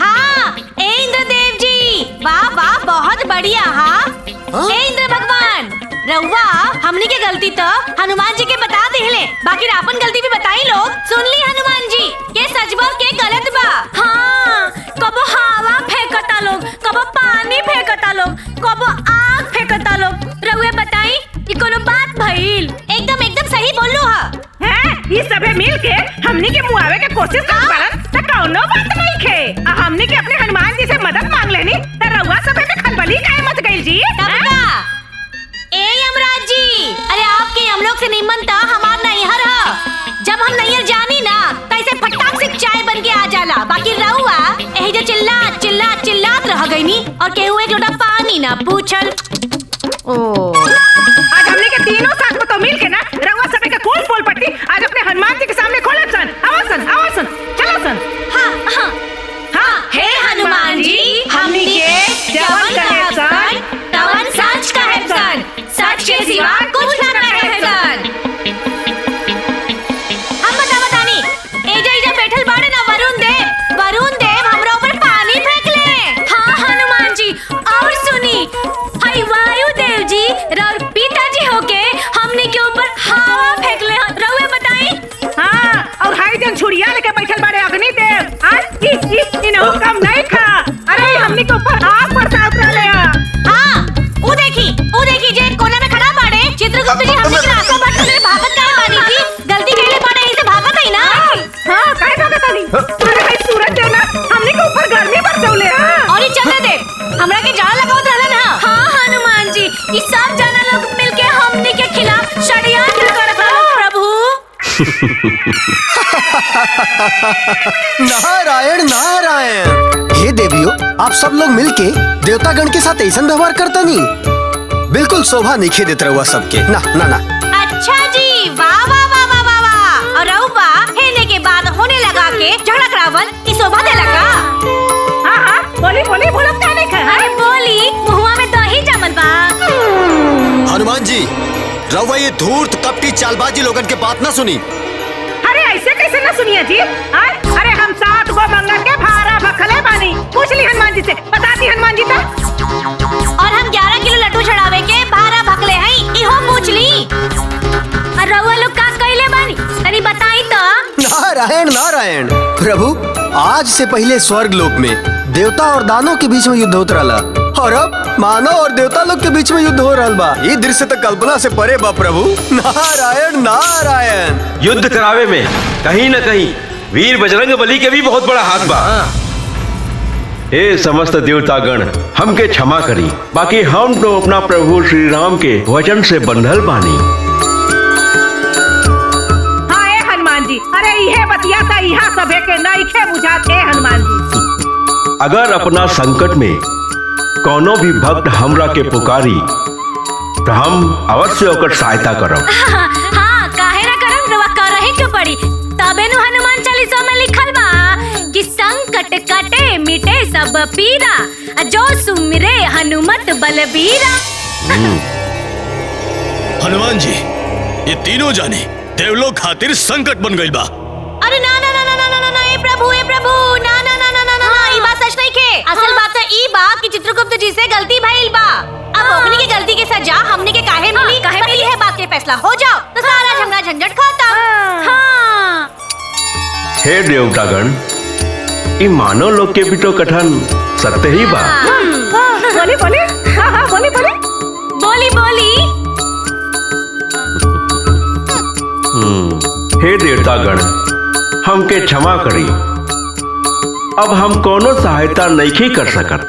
हाँ, ए इंद्रदेव जी, वाह वाह, बहुत बढ़िया। हाँ, ए इंद्र भगवान, रउआ हमनी के गलती तो हनुमान जी के बता दिले, बाकी आपन गलती भी बताई लोग। सुन ली हनुमान जी, के सजबो के गलत बा। हाँ, कबो हवा फेंकता लोग, कबो पानी फेंकता लोग, कबो आग फेंकता लोग। रउआ बताई ई कोनो बात भइल? एकदम सही बोलू हैं? ये सबे मिल के हमनी के मुआवे के कोशिश कर पालन त कौनो बात नहीं खे। हमनी के अपने हनुमान जी से मदद मांग लेनी त रउआ सबे में खलबली काहे मच गइल जी? ए यमराज जी, अरे आपके यमलोक से निमन था हमार नैहर है। जब हम नैहर जानी ना तैसे फटाक से चाय बन के आ जाला। बाकी रहुआ यही जो चिल्लात रह गई नी और केहू एक लोटा पानी ना पूछल। आज हमने के तीनों साथ में तो मिल के ना रउआ सबे के कौन पोल पट्टी आज अपने हनुमान जी के सामने खोलत सन। आवा सन, चलो सन। हाँ, हे हनुमान जी, हमनी के जवन कहे सन तवन सच कहे सन, सच के सिवा कुछ ना कहे सन। हम बतानी, एजा बैठल बाड़े ना वरुण देव हमरा ऊपर पानी फेंक ले। हाँ हनुमान जी, और सुनी, हाय वायु देव जी और पिताजी होके हमने के ऊपर हवा फेंक ले। रउए बताई। हाँ, और हाय जन छुड़िया लेके बैठल बाड़े अग्नि देव। आज इन्हों कम नहीं खा। अरे हमनी के ऊपर आग बरसात रहे। हाँ, वो देखी जे कोने में खड़ा बाड़े चित्रगुप्त जी, हमने के रास्ता बट के भागत काहे बानी जी? गलती कइले बाड़े, इसे भागत है ना। हाँ, काहे भागत नहीं? अरे भाई सूरज देव ना हमनी के ऊपर गर्मी बरसौले। और ये चंद्र देव हमरा के जान लगावत रहलन। हाँ हनुमान जी, ई सब जना लोग मिलके हमनी के खिलाफ षड्यंत्र करत रहलन प्रभु। नारायण नारायण। हे देवियों, आप सब लोग मिलके देवतागण के साथ ऐसा व्यवहार करता नहीं। बिल्कुल शोभा नहीं खे देत रहुआ सबके ना ना ना। अच्छा जी, वाह वाह वाह वाह वाह वाह। और रउआ हेने के बाद होने लगा के झगड़ा करावल ई शोभा देला का? हाँ हाँ बोली बोली बोलत का नहीं खा। अरे बोली, मुहुआ में दही जमल बा। हनुमान जी, रउआ ये धूर्त कपटी चालबाजी लोगन के बात ना सुनी। अरे ऐसे कैसे ना सुनिए जी? अरे हम 7 गो मंगल के भारा भखले बानी। पूछ ली हनुमान जी से, बता दी हनुमान जी ता। और हम 11 किलो लड्डू चढ़ावे के भारा भखले हई, इहो पूछ ली। और रउआ लोग का कइले बानी तनी बताई तो। नारायण नारायण। प्रभु, आज से पहले स्वर्ग लोक में देवता और दानों के बीच में युद्ध होत रहला, और अब मानव और देवता लोग के बीच में युद्ध हो रहल बा। ये दृश्य तो कल्पना से परे बा प्रभु। नारायण नारायण। युद्ध करावे में कहीं न कहीं वीर बजरंग बली के भी बहुत बड़ा हाथ बा। हे समस्त देवतागण, हमके क्षमा करी, बाकी हम तो अपना प्रभु श्री राम के वचन से बंधल बानी। हाँ ए हनुमान जी, अरे इहे बतिया ता इहा सभे के नइखे बुझात है हनुमान जी। अगर अपना संकट में कोनो भी भक्त हमरा के पुकारी तो हम अवश्य ओकर सहायता करब। हाँ, काहे ना करम, रउआ करही के पड़ी। तबे नु हनुमान चालीसा में लिखल बा कि संकट कटे मिटे सब पीरा, जो सुमिरे हनुमत बलबीरा। हनुमान जी, ये तीनों जाने देवलोक खातिर संकट बन गइल बा। अरे ना ना ना ना ना ना ना, ए प्रभु ना ना ना ना ना ना, ई बात सच नहीं के। असल बात तो ई बा कि चित्रगुप्त जी से गलती भइल बा। अब ओकनी की गलती के सजा हमनी के काहे मिली? काहे मिली है बात के फैसला हो जाओ तो सारा झगड़ा झंझट खत्म। हाँ। हे देवतागण, ई मानव लोग के भी तो कथन सत्य ही बा। बोली बोली, हाँ हाँ बोली बोली बोली बोली। हे देवतागण, हमके क्षमा करी, अब हम कोनो सहायता नहीं कर सकत।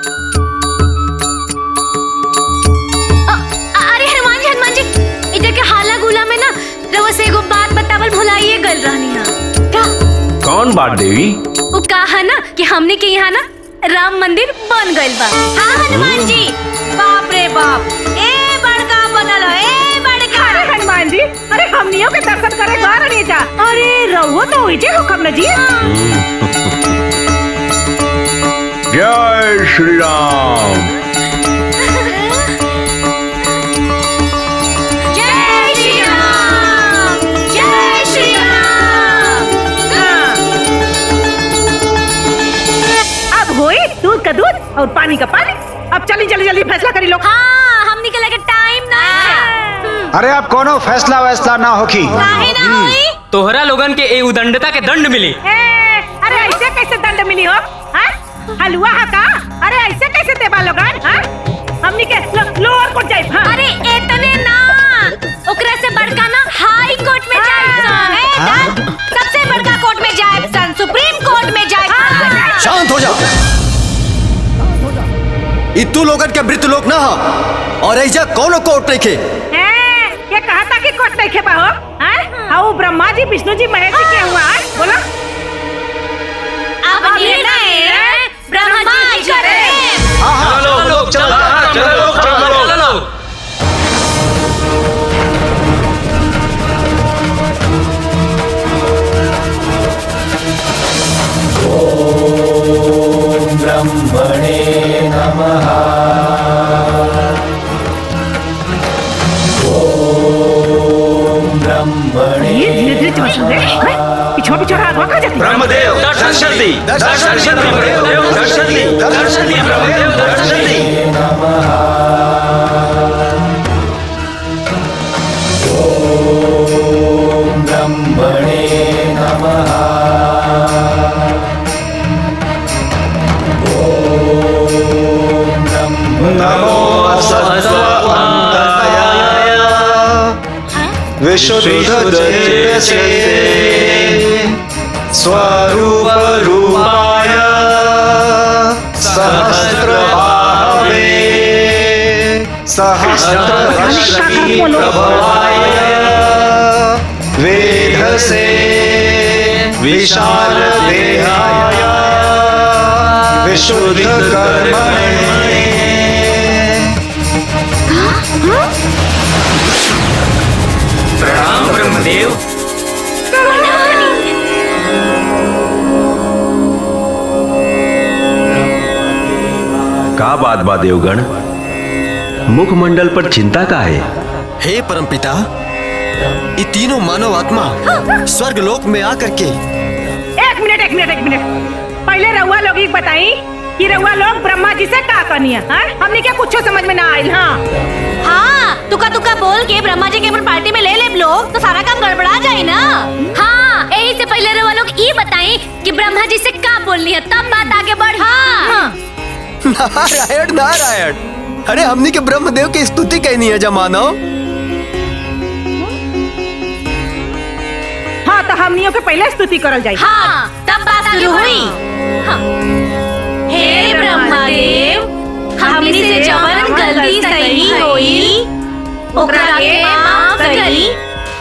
अरे हनुमान जी इधर के हाला गुला में ना रउआ से एगो बात बतावल भुलाइए गल रहनी है। कौन बात देवी? वो कहा ना कि हमने के यहाँ ना राम मंदिर बन गइल बा। हाँ हनुमान जी, बाप रे बाप, ए बड़का बनल है, ए बड़का। अरे हनुमान जी, अरे हमनियों के दर्शन करे घर नहीं जा। अरे रहुओ तो होइजे हुकम न जी। जय श्री राम। जय श्री राम, जय श्री राम। अब होई दूध का दूध और पानी का पानी। अब चली जल्दी जल्दी फैसला करी लो। हाँ, हमनी के लगे टाइम ना है। अरे अब कोनो फैसला वैसला ना होखी। काहे ना होई? तोहरा लोगन के ए उदंडता के दंड मिली। अरे ऐसे कैसे दंड मिली हो? हलवा हा का? अरे ऐसे कैसे देबा लोगन? हमनी के लोअर कोर्ट जाई। अरे इतने ना, ओकरा से बड़का ना हाई कोर्ट में जाए, सबसे बड़का कोर्ट में जाए, सुप्रीम कोर्ट में जाए। शांत हो जा। इतू लोगन के मृत्यु लोक ना हो, और ऐजा कोनो कोर्ट नहीं खे। ये कहा था कि कोर्ट नहीं खेपा हो? हाँ, ब्रह्मा जी, विष्णु जी, महेश जी क्या हुआ? बोला। अब निर्णय ब्रह्मा जी करें। चलो चलो। ओम ब्रह्मणे नमः। ओम ब्रह्मणे। धीरे धीरे चल रहे। पिछोड़ पिछोड़ आग खा जाती। ब्रह्मदेव दर्शन दी, दर्शन दी, ब्रह्मदेव दर्शन दी, दर्शन दी, ब्रह्मदेव दर्शन दी। ओम ब्रह्मणे नमः। ओम नमो विशुद्धचेतसे स्वरूप रूपाय सहस्रबाहवे सहस्रश्री प्रभवाय वेधसे विशाल देहाय विशुद्ध कर्मणे। महादेव। का बात बा देवगण, मुखमंडल पर चिंता का है? हे परमपिता, ये तीनों मानव आत्मा स्वर्ग लोक में आकर के एक मिनट पहले रउआ लोग ही बताई कि रउआ लोग ब्रह्मा जी से का कनिया हमने क्या कुछ समझ में ना आयल। हाँ, तुका बोल के ब्रह्मा जी के अपन पार्टी में ले ले लोग तो सारा काम गड़बड़ा जाए ना। हाँ, यही से पहले रउआ लोग ये बताई कि ब्रह्मा जी से का बोलनी है, तब बात आगे बढ़ी। हाँ। नारायण नारायण, अरे हमनी के ब्रह्मदेव की स्तुति कहनी है जमानो। हाँ, तो हमनियों के पहले स्तुति करल जाए। हाँ, तब बात शुरू हुई। हाँ। हे ब्रह्मदेव, हमनी से जवन गलती सही होई ओकरा के माफ करी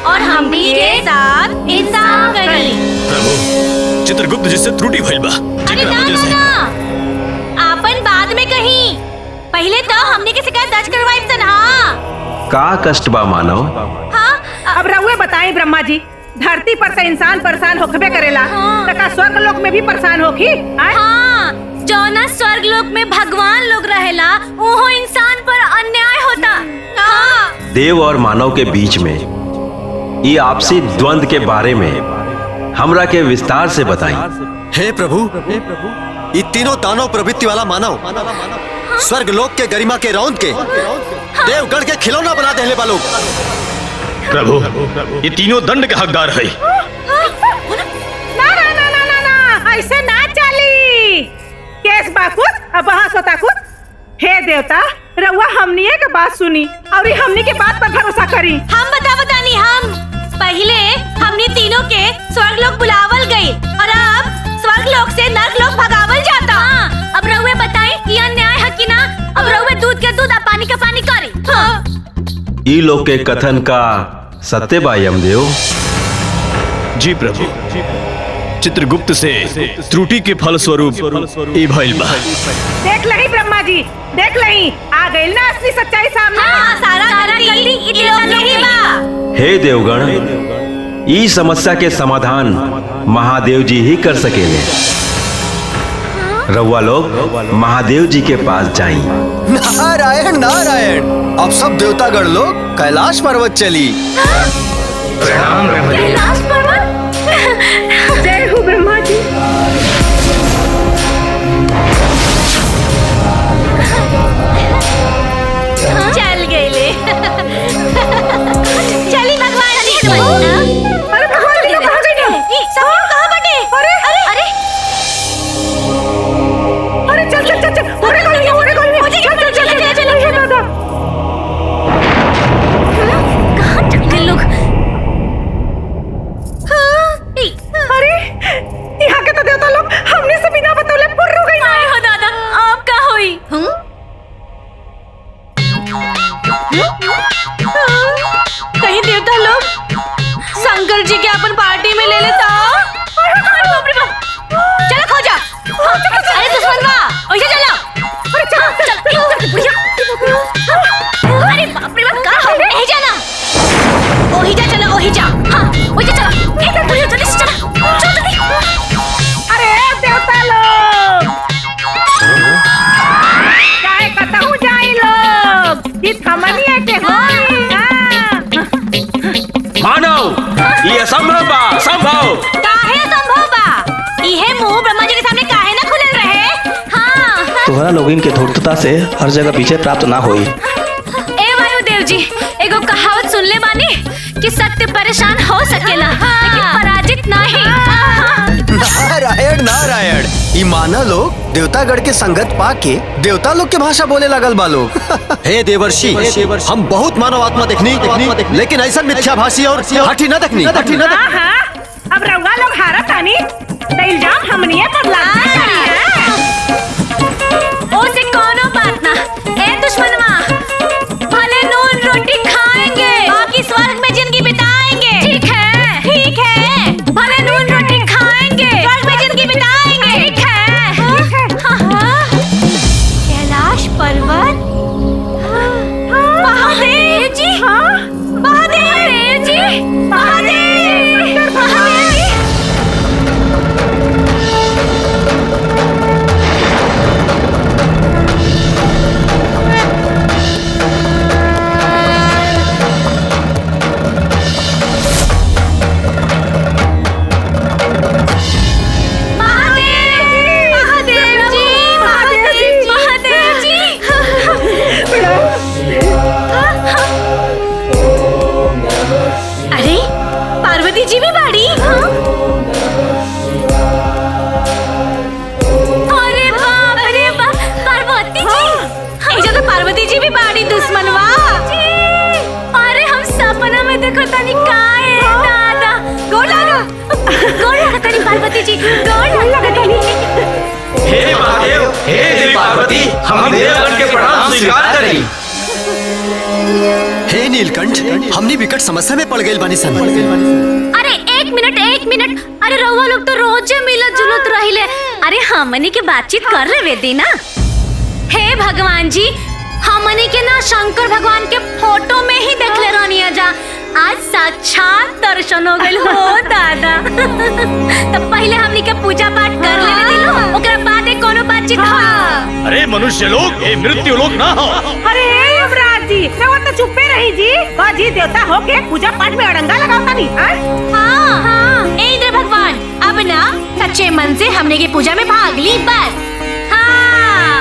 और हमनी के साथ इंसाफ करी। प्रभु, चित्रगुप्त जी से त्रुटि भइल बा। अरे ना, आपन बाद में कहीं, पहले तो हमनी के शिकायत दर्ज करवाई सन। हाँ। का कष्ट बा मानव? हाँ, अब रउए बताएं ब्रह्मा जी, धरती पर से इंसान परेशान होखबे करेला, तका स्वर्ग लोक में भी परेशान होखी? हाँ, जौना स्वर्ग लोक में भगवान लोग रहेला, वो इंसान पर अन्याय होता। हाँ। देव और मानव के बीच में ये आपसी द्वंद्व के बारे में हमरा के विस्तार से बताई। हे प्रभु, ये तीनों दानव प्रवृत्ति वाला मानव स्वर्ग लोक के गरिमा के रौंद के देवगढ़ के खिलौना बना देने वालों। प्रभु, ये तीनों दंड के हकदार है। ना, ऐसे ना चली। केस बाकुत अब बहस होता कुछ। हे देवता, रउआ हमनिए के बात सुनी और हमनी के बात पर भरोसा करी। हम बतानी हम पहले हमने तीनों के स्वर्ग लोक बुलावल गई और अब स्वर्ग लोक से नर्क लोक भगावल जाता। हाँ, अब रउए बताई ये अन्याय है कि ना? अब रउए दूध के दूध, पानी का पानी करी। हाँ। ई लोग के कथन का सत्य बा यमदेव? जी प्रभु, चित्रगुप्त से त्रुटि के फल स्वरूप ई भइल बा। देख लही ब्रह्मा जी, देख लही, आ गई ना असली सच्चाई सामने। हाँ, सारा गलती इन लोगों की बा। हे देवगण, ई समस्या के समाधान महादेव जी ही कर सकेले। रउआ लोग महादेव जी के पास जाई। नारायण नारायण, अब सब देवतागण लोग कैलाश पर्वत चली। प्रणाम ब्रह्मदेव। कैलाश पर्वत। जय हो ब्रह्मा जी। चल गए ले। चली भगवान जी। अरे भगवान जी कहाँ गए? सब लोग कहाँ बटे? अरे चल ओरे चल दादा। कहाँ चल लोग? अरे यहाँ के तो देवता लोग हमने से बिना बतौले पुर हो गई। आए हो दादा, आप का होई? कहीं देवता लोग शंकर जी के अपन पार्टी में ले लेता। चलो खो जा। अरे दुश्मनवा, ओइसे चलो। अरे बाप रे बाप, का हो गया? यही जाना। ओही जा, चलो ओही जा। हाँ, ओही जा चलो। एक बुढ़िया जल्दी से चलो। चलो जल्दी। अरे देवता लोग, काय कहता हूँ जाई लोग, इस हमनिया के हो। मानव, ये असंभव बा, असंभव। काहे असंभव बा? इहे मुंह ब्रह्मा जी के सामने काहे ना खुलल रहे? हाँ। तुम्हारा लोगिन के धूर्तता से हर जगह विजय प्राप्त ना होई। ए वायुदेव जी, एगो कहावत सुन ले बानी कि सत्य परेशान हो सकेला लेकिन पराजित नहीं। नारायण नारायण, ई माना लोग देवतागढ़ के संगत पाके देवता लोग के भाषा बोले लगल बा लोग। हे देवर्षि, हम बहुत मानव आत्मा देखनी, लेकिन ऐसा मिथ्याभाषी और हठी न देखनी। अब रउआ लोग हारा तानी, तो इल्जाम हमनिए पर लादते हैं। ओसे कोनो बात ना। ए दुश्मनवा, भले नून रोटी खाएंगे, बाकी स्वर्ग में जिंदगी बिताएंगे। ठीक है, ठीक है। भले नून रोटी खाएंगे, स्वर्ग में जिंदगी बिताएंगे। ठीक है। हाँ। कैलाश पर्वत। महादेव जी। महादेव जी। महादेव। जी भी बाड़ी। अरे बाप रे बाप, पार्वती जी। इजा तो पार्वती जी भी बाड़ी दुश्मनवा। अरे हम सपना में देखो तनी काए दादा। गोड़ लगा तनी पार्वती जी, गोड़ लगा तनी। हे महादेव, हे देवी पार्वती, हम देवगण के प्रणाम स्वीकार करी। हे नीलकंठ, हमनी विकट समस्या में पड़ गए बानी सन। अरे एक मिनट। अरे रउआ लोग तो रोजे मिलत जुलत रहिले। अरे हमनी के बातचीत कर रहे दी ना। हे भगवान जी, हमनी के ना शंकर भगवान के फोटो में ही देखले रहनी जा। आज साक्षात दर्शन हो गइल हो दादा। तब पहले हमनी के पूजा पाठ कर लेवे दिलो, ओकरा बाद कोनो बातचीत हो। अरे मनुष्य लोग, ये मृत्यु लोग ना हो। अरे युवराज जी, रवा तो चुप्पे रही जी। जी देवता होके पूजा पाठ में अड़ंगा लगावता नहीं। हाँ, ए इंद्र भगवान, अब ना सच्चे मन से हमने की पूजा में भाग ली बस। हाँ,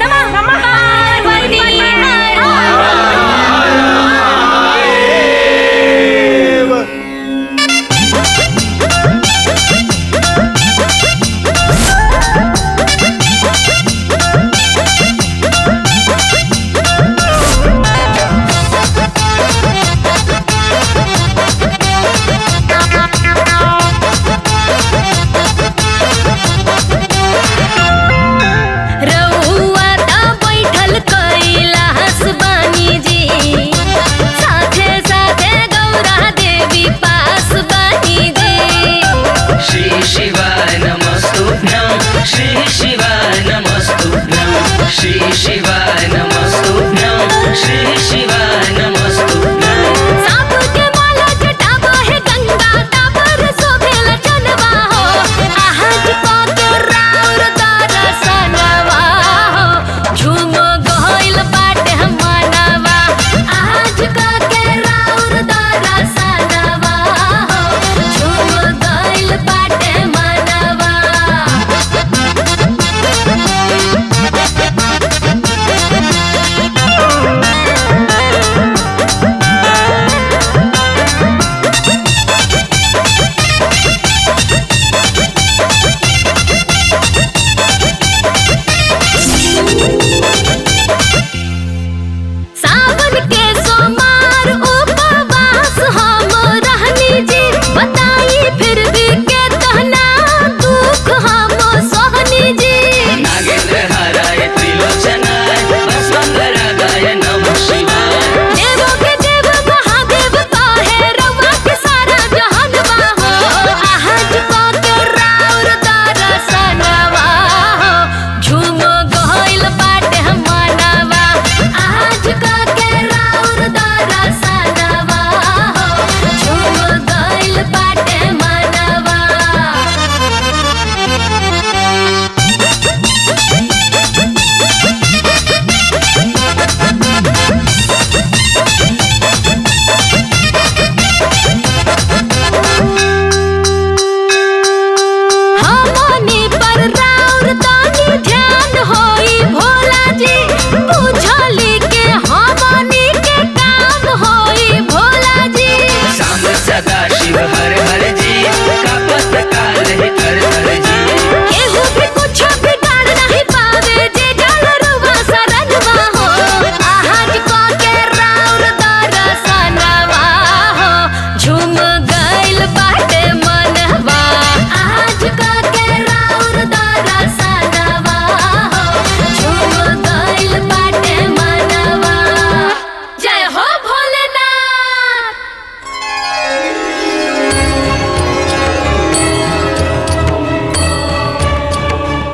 नमः पार्वती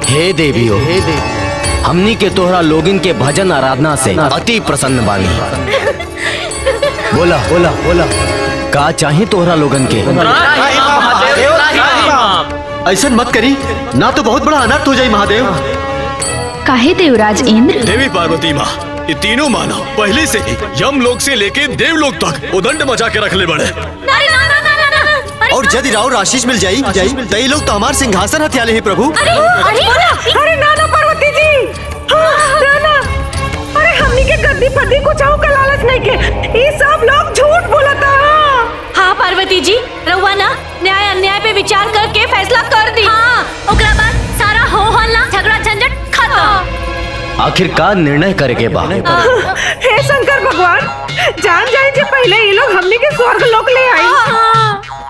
हे देवियों, हमनी के तोहरा लोगिन के भजन आराधना से अति प्रसन्न बानी। बोला बोला बोला, का चाही तोहरा लोगन के? ऐसा मत करी, ना तो बहुत बड़ा अनर्थ हो जाए महादेव। काहे देवराज इंद्र? देवी पार्वती माँ, ये तीनों मानव पहले से ही यम लोक से लेके देवलोक तक उदंड मचा के रख ले बड़े। और यदि राव आशीष मिल जाई तो ये लोग तो हमारे सिंहासन हथियाले ही प्रभु। अरे नाना पार्वती जी, नाना, अरे हमनी के गद्दी पद्दी कुछ का लालच नहीं के, ये सब लोग झूठ बोलता। हाँ पार्वती जी, रउआ आखिर का निर्णय करेगे बा? हे शंकर भगवान, जान जाए जे पहले ये लोग हमने के स्वर्ग लोक ले आई।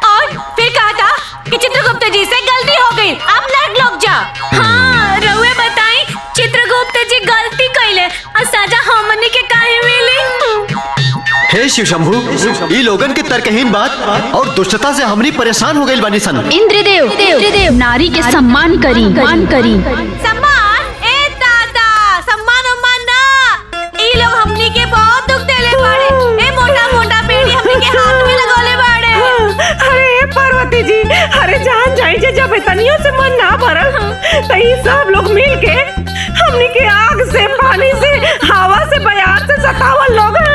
और फिर कहा था कि चित्रगुप्त जी से गलती हो गई, अब नर्क लोग जा। हाँ, रउए बताई चित्रगुप्त जी गलती कइले और सजा हमनी के काहे मिली? हे शिव शंभू, ई लोगन के तर्कहीन बात और दुष्टता से हमनी परेशान हो गइल बानी सन। इंद्रदेव नारी के सम्मान करी। सम्मान? ए दादा, सम्मान उम्मान ना। ई लोग हमनी के बहुत दुख देले बाड़े। ए मोटा मोटा पेड़ी हमनी के हाथ में लगोले बाड़े। अरे पार्वती जी, अरे जान जाए जे जब इतनियों से मन ना भरल तो ये सब लोग मिल के हमनी के आग से, पानी से, हवा से, बयार से सतावल लोग हैं।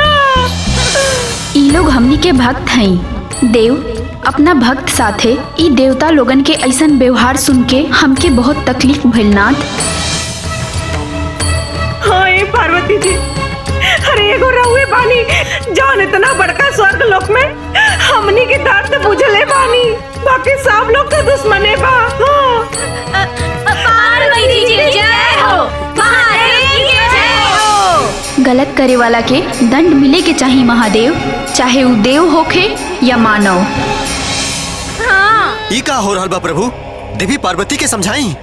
ई लोग हमनी के भक्त हैं। देव अपना भक्त साथे ई देवता लोगन के ऐसन व्यवहार सुन के हमके बहुत तकलीफ भइल नाथ। हाँ ए पार्वती जी, अरे एगो रहुए बानी जौन इतना बड़का स्वर्ग लोक में हमनी के दर्द बुझले बानी, बाकी सब लोग तो दुश्मने बा। पार्वती जी जय हो, महादेव की जय हो। गलत करे वाला के दंड मिले के चाहिए महादेव, चाहे वो देव होखे या मानव। ई का हो रहल बा प्रभु? देवी पार्वती के समझाई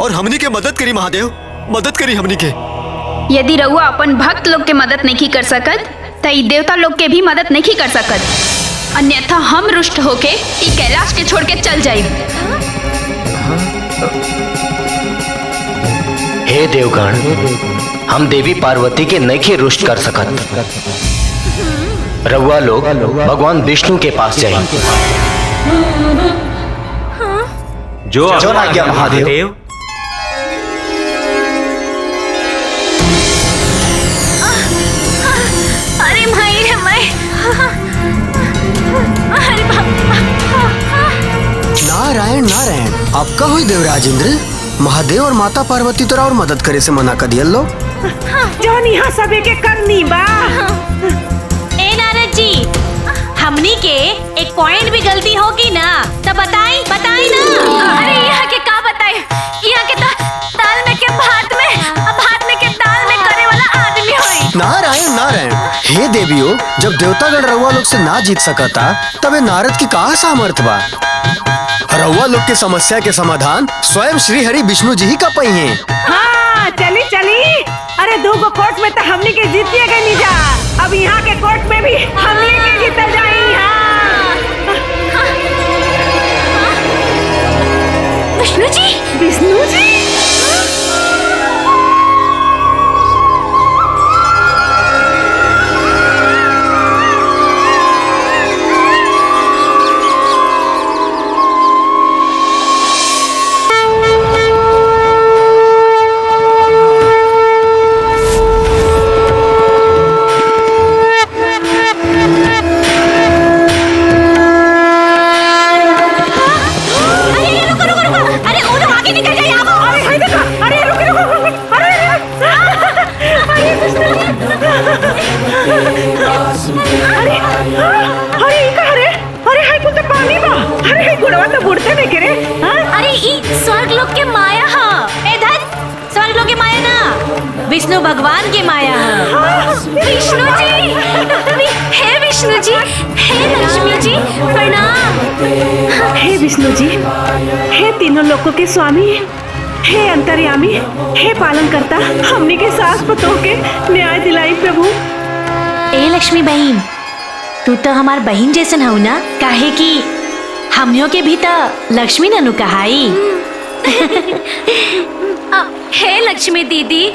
और हमनी के मदद करी महादेव, मदद करी हमनी के। यदि रउआ अपन भक्त लोग के मदद नहीं कर सकत तो ई देवता लोग के भी मदद नहीं कर सकत, अन्यथा हम रुष्ट होके ई कैलाश के छोड़ के चल जाए। हे देवगण, हम देवी पार्वती के नहीं रुष्ट कर सकत। रउआ लोग भगवान विष्णु के पास जाए। जो आज्ञा महादेव। अरे भाई रे मैं, अरे नारायण नारायण, आपका हुई देवराज इंद्र। महादेव और माता पार्वती तोरा और मदद करे से मना कर दिया लो। जौन यहाँ सबे के करनी बा। ए नारद जी, हमनी के एक पॉइंट भी गलती होगी ना तो बताई ना। अरे यहाँ के का बताई, यहाँ के दाल में के भात में के दाल में करे वाला आदमी होई। नारायण नारायण, हे देवियों, जब देवतागण रउआ लोग से ना जीत सकता तबे नारद की कहा सामर्थ बा? रउआ लोग के समस्या के समाधान स्वयं श्री हरि विष्णु जी ही का पई हैं। हाँ चली चली, अरे दो गो कोर्ट में तो हमनी के जीतिए गए नहीं जा, अब यहाँ के कोर्ट में भी हमनी के जीते जाई। हाँ विष्णु जी, विष्णु जी। विष्णु भगवान की माया है। विष्णु जी, हे विष्णु जी, हे लक्ष्मी जी, प्रणाम। हे विष्णु जी, हे तीनों लोकों के स्वामी, हे अंतर्यामी, हे पालन करता, हमने के सास पतों के न्याय दिलाई प्रभु। ए लक्ष्मी बहन, तू तो हमार बहन जैसन हो ना, काहे कि हमनियों के भी तो लक्ष्मी ननु कहाई। हे लक्ष्मी दीदी,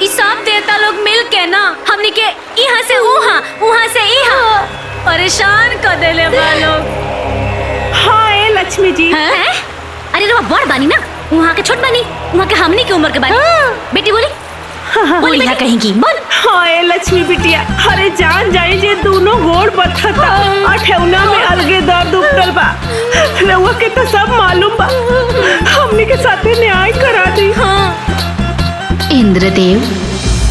इस सब देवता लोग मिल के ना हमनी के यहाँ से वहाँ से यहाँ परेशान कर देले बा लोग। हाँ ए लक्ष्मी जी। हैं? अरे रो बड़ बानी ना, वहाँ के छोट बानी, वहाँ के हमनी के उम्र के बानी। बेटी बोली, बोली यहाँ कहेंगी, बोल। हाँ ए लक्ष्मी बिटिया, अरे जान जाए जे दोनों गोड़ बथता, अठौना में अलगे दर्द उठल बा, रउआ के तो सब मालूम बा, हमनी के साथे न्याय करा दी। इंद्रदेव,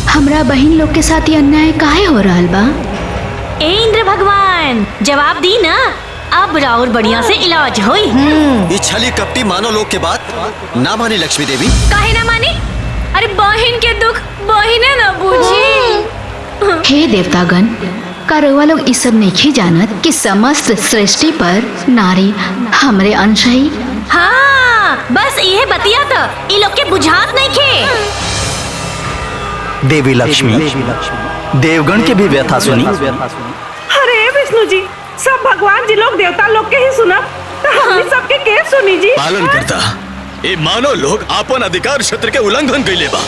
हमरा बहन लोग के साथ ये अन्याय काहे हो रहल बा? ए इंद्र भगवान, जवाब दी ना, अब राउर बढ़िया से इलाज होई। ये छली कपटी मानो लोग के बात ना मानी लक्ष्मी देवी। काहे ना मानी? अरे बहन के दुख बहिने न बूझी। हे देवतागण, का रउआ लोग इस सब नहीं जानत कि समस्त सृष्टि पर नारी हमरे अंश है। हाँ, बस ये बतिया तो इ लोग के बुझात नहीं खे। देवी लक्ष्मी देवगण के भी व्यथा सुनी। अरे विष्णु जी, सब भगवान जी लोग देवता लोग के ही सुना, तो हमनी सबके के सुनी जी। पालन करता ये मानव लोग आपन अधिकार क्षेत्र के उल्लंघन कैले बा।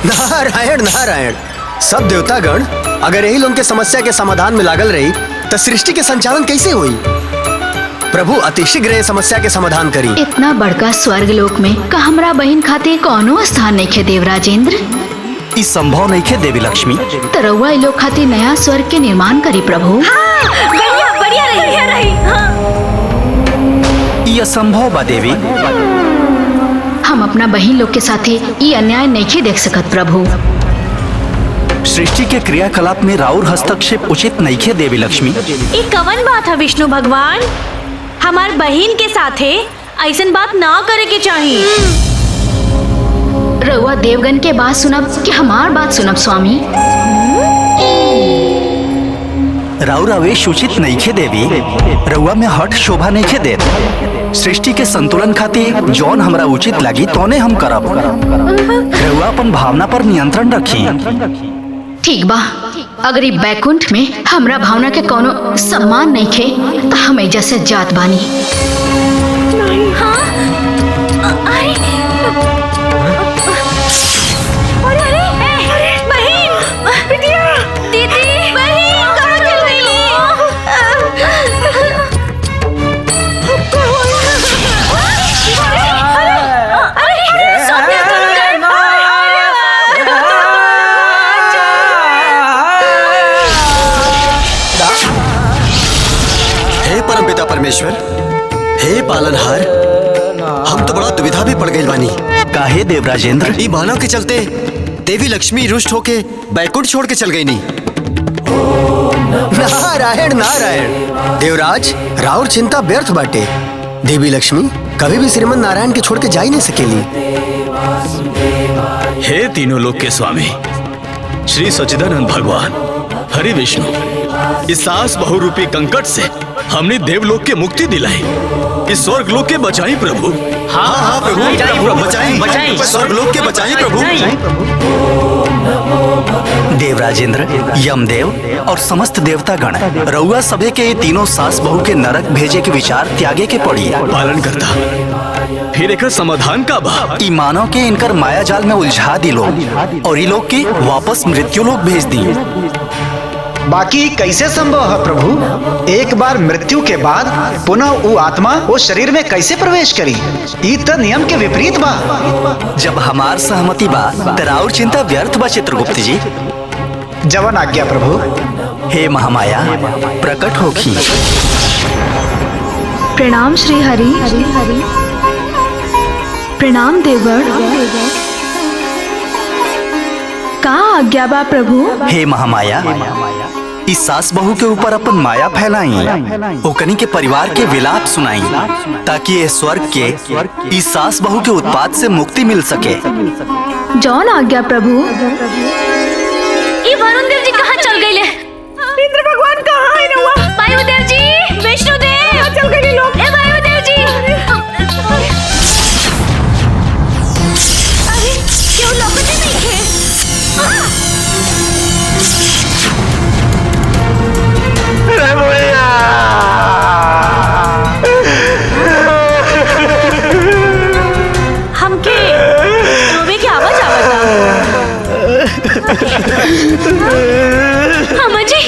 नारायण नारायण, सब देवतागण अगर यही लोग के समस्या के समाधान में लागल रही तो सृष्टि के संचालन कैसे हुई। प्रभु अतिशीघ्र ये समस्या के समाधान करी। इतना बड़का स्वर्ग लोक में का हमरा बहन खातिर कोनो स्थान नहीं खे देवराजेंद्र। इस संभव नहीं खे देवी लक्ष्मी। तो रउआ इ लोग खातिर नया स्वर्ग के निर्माण करी प्रभु। हाँ, बढ़िया बढ़िया रही। हाँ। ये असंभव बा देवी। हम अपना बहन लोग के साथे ये अन्याय नहीं देख सकत प्रभु। सृष्टि के क्रियाकलाप में राउर हस्तक्षेप उचित नहीं खे देवी लक्ष्मी। ये कवन बात है विष्णु भगवान, हमार बहन के साथे ऐसन बात ना करे के चाहिए। रउआ देवगन के बात सुनब कि हमार बात सुनब स्वामी। राउर आवेश उचित नहीं खे देवी। रउआ में हट शोभा नहीं खे देत। सृष्टि के संतुलन खातिर जौन हमरा उचित लगी तोने हम करब। रउआ अपन भावना पर नियंत्रण रखी। ठीक बा, अगर ये बैकुंठ में हमरा भावना के कोनो सम्मान नहीं खे तो हम एजा से जात बानी। हाँ? अरे बहन, बिटिया, दीदी, बहन कहाँ चल गई? हे परमपिता परमेश्वर, हे पालनहार, हम तो बड़ा दुविधा भी पड़ गए बानी। काहे देवराजेंद्र? ई मानव के चलते देवी लक्ष्मी रुष्ट होके बैकुंठ छोड़ के चल गई नी। नारायण नारायण, देवराज राउर चिंता व्यर्थ बाटे। देवी लक्ष्मी कभी भी श्रीमन नारायण के छोड़ के जा ही नहीं सकेली। हे तीनों लोक के स्वामी श्री सच्चिदानंद भगवान हरि विष्णु, इस सास बहुरूपी कंकट से हमने देवलोक के मुक्ति दिलाई। इस स्वर्ग लोक के बचाई प्रभु। हाँ हाँ प्रभु, बचाई स्वर्ग लोक के बचाई प्रभु। देवराजेंद्र, यमदेव और समस्त देवतागण, रउआ सभे के ये तीनों सास बहू के नरक भेजे के विचार त्यागे के पड़ी। पालन करता फिर एक समाधान का बा। ई मानव के इनकर माया जाल में उलझा दिलो और ई लोग के वापस मृत्यु लोक भेज दी। बाकी कैसे संभव है प्रभु? एक बार मृत्यु के बाद पुनः वो आत्मा वो शरीर में कैसे प्रवेश करी? ई तो नियम के विपरीत बा। जब हमार सहमति बा तो राउर चिंता व्यर्थ बा चित्रगुप्त जी। जवन आज्ञा प्रभु। हे महामाया प्रकट होखी। प्रणाम श्री हरि। प्रणाम देवगण। का आज्ञा बा प्रभु? हे महामाया, इस सास बहू के ऊपर अपन माया फैलाई, ओकनी के परिवार के विलाप सुनाई, ताकि ये स्वर्ग के इस सास बहू के उत्पात से मुक्ति मिल सके। जौन आज्ञा प्रभु। ये वरुण देव जी कहाँ चल गए? इंद्र भगवान कहाँ है रउआ? वायुदेव जी, विष्णुदेव चल गए लोग। ए वायुदेव जी, अरे क्यों लौकते नहीं थे? हमके रोवे की आवाज आवता। अम्मा जी,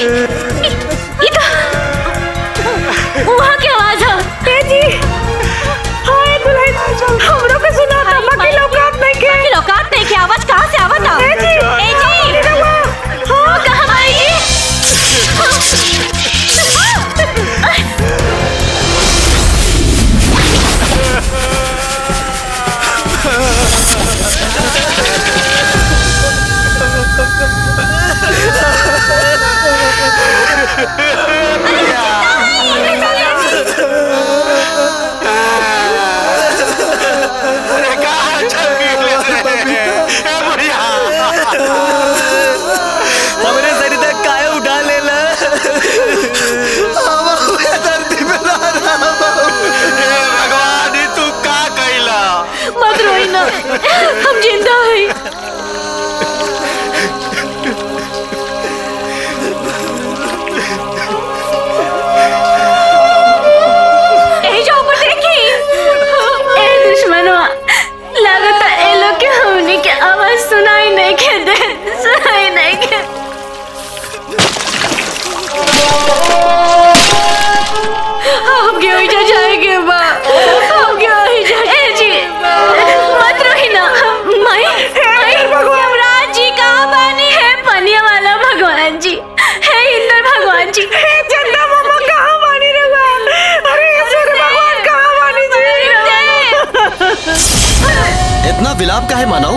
आप काहे मानो?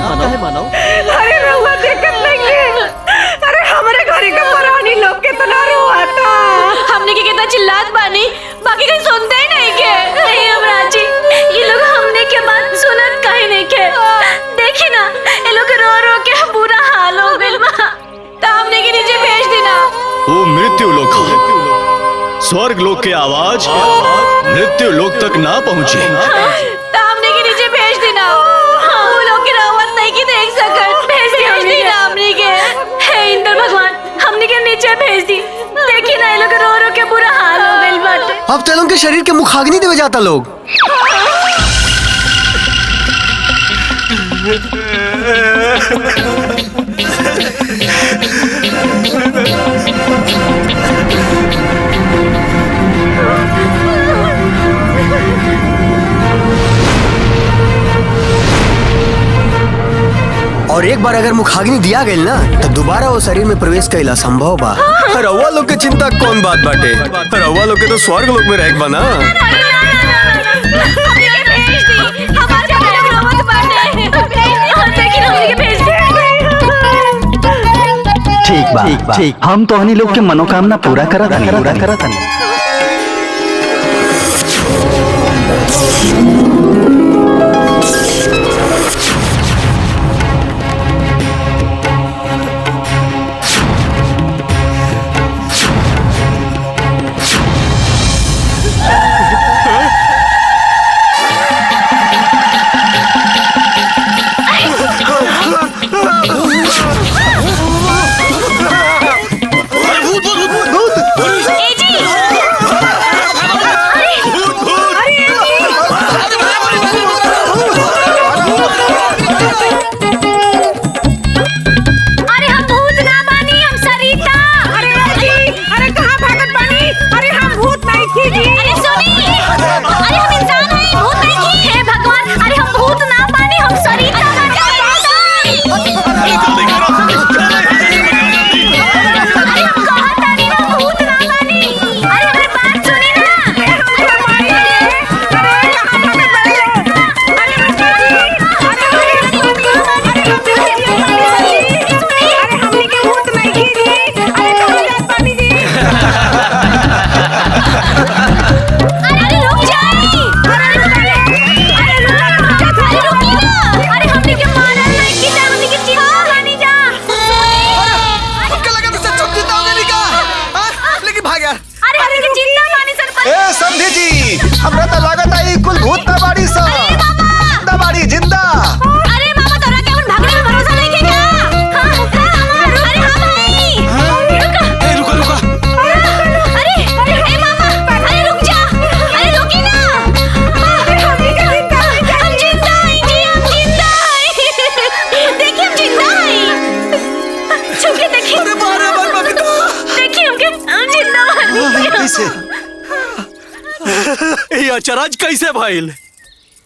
अरे रहुआ देखत नहीं अरे हमारे घरे का पुरानी लोग कितना रोआता। हमने के कितना चिल्लात बानी, बाकी कोई सुनते ही नहीं के। नहीं यमराज जी, ये लोग हमने के बात सुनत काहे नहीं के। देखी ना, ये लोग रो रो के बुरा हाल हो गइल बा। तो हमने के नीचे भेज देना। वो मृत्यु लोक है। स्वर्ग लोक की आवाज मृत्यु लोक तक ना पहुँचे। तो हमने के नीचे भेज देना। वो लोग की रावत नहीं की देख सकत। भेज देना हमने के। हे इंद्र भगवान, हमने के नीचे भेज दी। देखी ना, ये लोग रो रो के बुरा हाल हो गइल बाटे। अब तेलों के शरीर के मुखाग्नि देवे जाता लोग। और एक बार अगर मुखाग्नि दिया गई ना, तो दोबारा वो शरीर में प्रवेश कइला संभव बा। रउआ लोग के चिंता कौन बात बाटे? रउआ लोग के तो स्वर्ग लोक में रह बना। ठीक बा, ठीक। हम तो हनी लोग के मनोकामना पूरा करत हनी। अचरज कैसे भइल?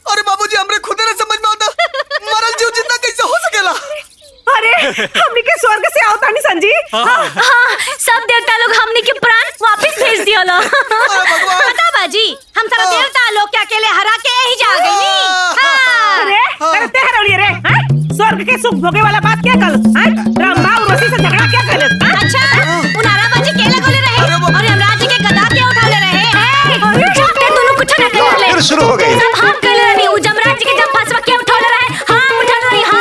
अरे बाबूजी, हमरे खुदे न समझ में आता मरल जीव जिंदा कैसे हो सकेला। अरे हमनी के स्वर्ग से आवता नहीं संजी। हाँ, सब देवता लोग हमनी के प्राण वापस भेज दिया लो। बता बाजी, हम सारा देवता लोग के अकेले हरा के यही जा गई। अरे करते हरौली रे, स्वर्ग के सुख भोगे वाला बात क्या कल? ब्रह्मा और ऋषि से झगड़ा क्या कल? अच्छा, उनारा बाजी केला गोले रहे और यमराज के गदा के उठाले रहे। दोनों कुछ न कर ले। शुरू हो गई। सब हम कर रहे, उ जमराज के जब फसवा के उठाले रहे। हां उठाले रहे। हां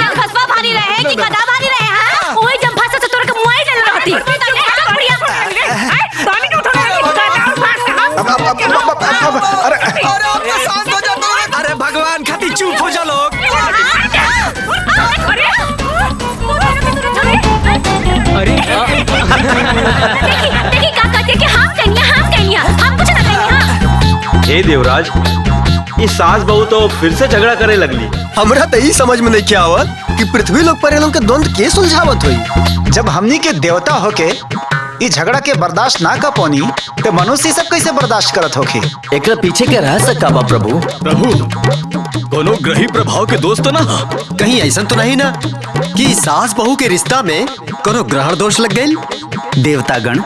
जब फसवा भारी रहे कि गदा भारी रहे। हां ओई जब फसवा से तोर के मुआई डल रहती। बढ़िया पानी के उठाले गदा और फाड़। अरे शांत हो जाओ। अरे भगवान खातिर चुप हो जा लोग। अरे देखी का कहते कि हम कन्या हम कुछ ना कन्या। हे देवराज, ये सास बहू तो फिर से झगड़ा करे लगली। हमरा तो यही समझ में नहीं क्या आवत कि पृथ्वी लोग पर लोग के द्वंद के सुलझावत हुई। जब हमनी के देवता होके इस झगड़ा के बर्दाश्त ना कर पानी, तो मनुष्य सब कैसे बर्दाश्त करत होके? एक पीछे के रहस्य का बा प्रभु? दोनों ग्रही प्रभाव के दोस्त ना? कहीं ऐसा तो नहीं ना कि सास बहू के रिश्ता में कोनो ग्रहण दोष लग गए? देवतागण,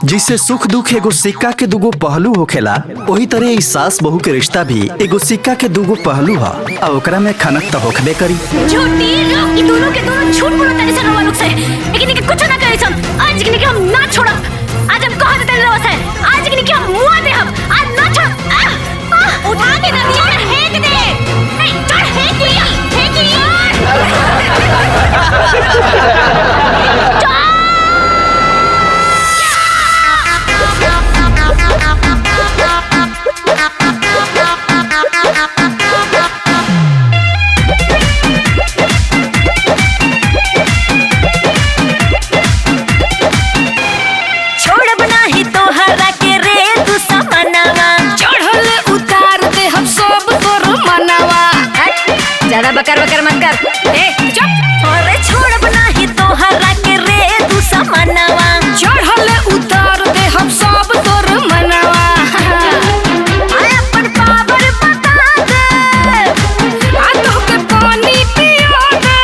जिससे सुख दुख एगो सिक्का के दुगो पहलू होखेला, वही तरह इस सास बहू के रिश्ता भी एगो सिक्का के दुगो पहलू है और ओकरा में खनक तो होखबे करी। झूठी लोग, ये दोनों के दोनों झूठ बोलत तारे सन रउआ लोग से, लेकिन इनके कुछ ना करे सन। आज के हम ना छोड़ब, आज हम कह देते रउआ से, आज के हम मुआ दे, हम आज ना छोड़। उठा के ना दिया, फेंक दे, नहीं चढ़, फेंक लिया, फेंक लिया। ज्यादा बकर बकर मत कर। ए चुप। अरे छोड़ बना ही तो हरा के रे तू समनवा, चढ़ल उतार दे हम सब तोर मनवा। आय अपन पावर बता दे, आ तो के पानी पिया दे,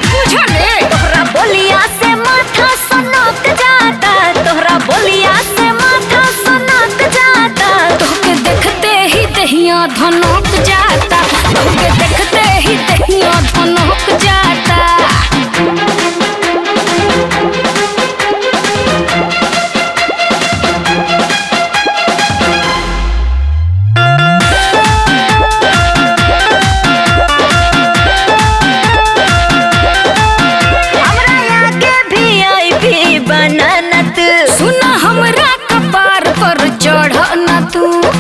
बुझले। तोहरा बोलिया से माथा सनक जाता, तोहरा बोलिया से माथा सनक जाता, तोहके देखते ही दहिया धनक जाता, तोहके देखते ही दहिया धनक जाता। हमरा आगे VIP बना न तू, सुना हमरा कपार पर चढ़ न तू।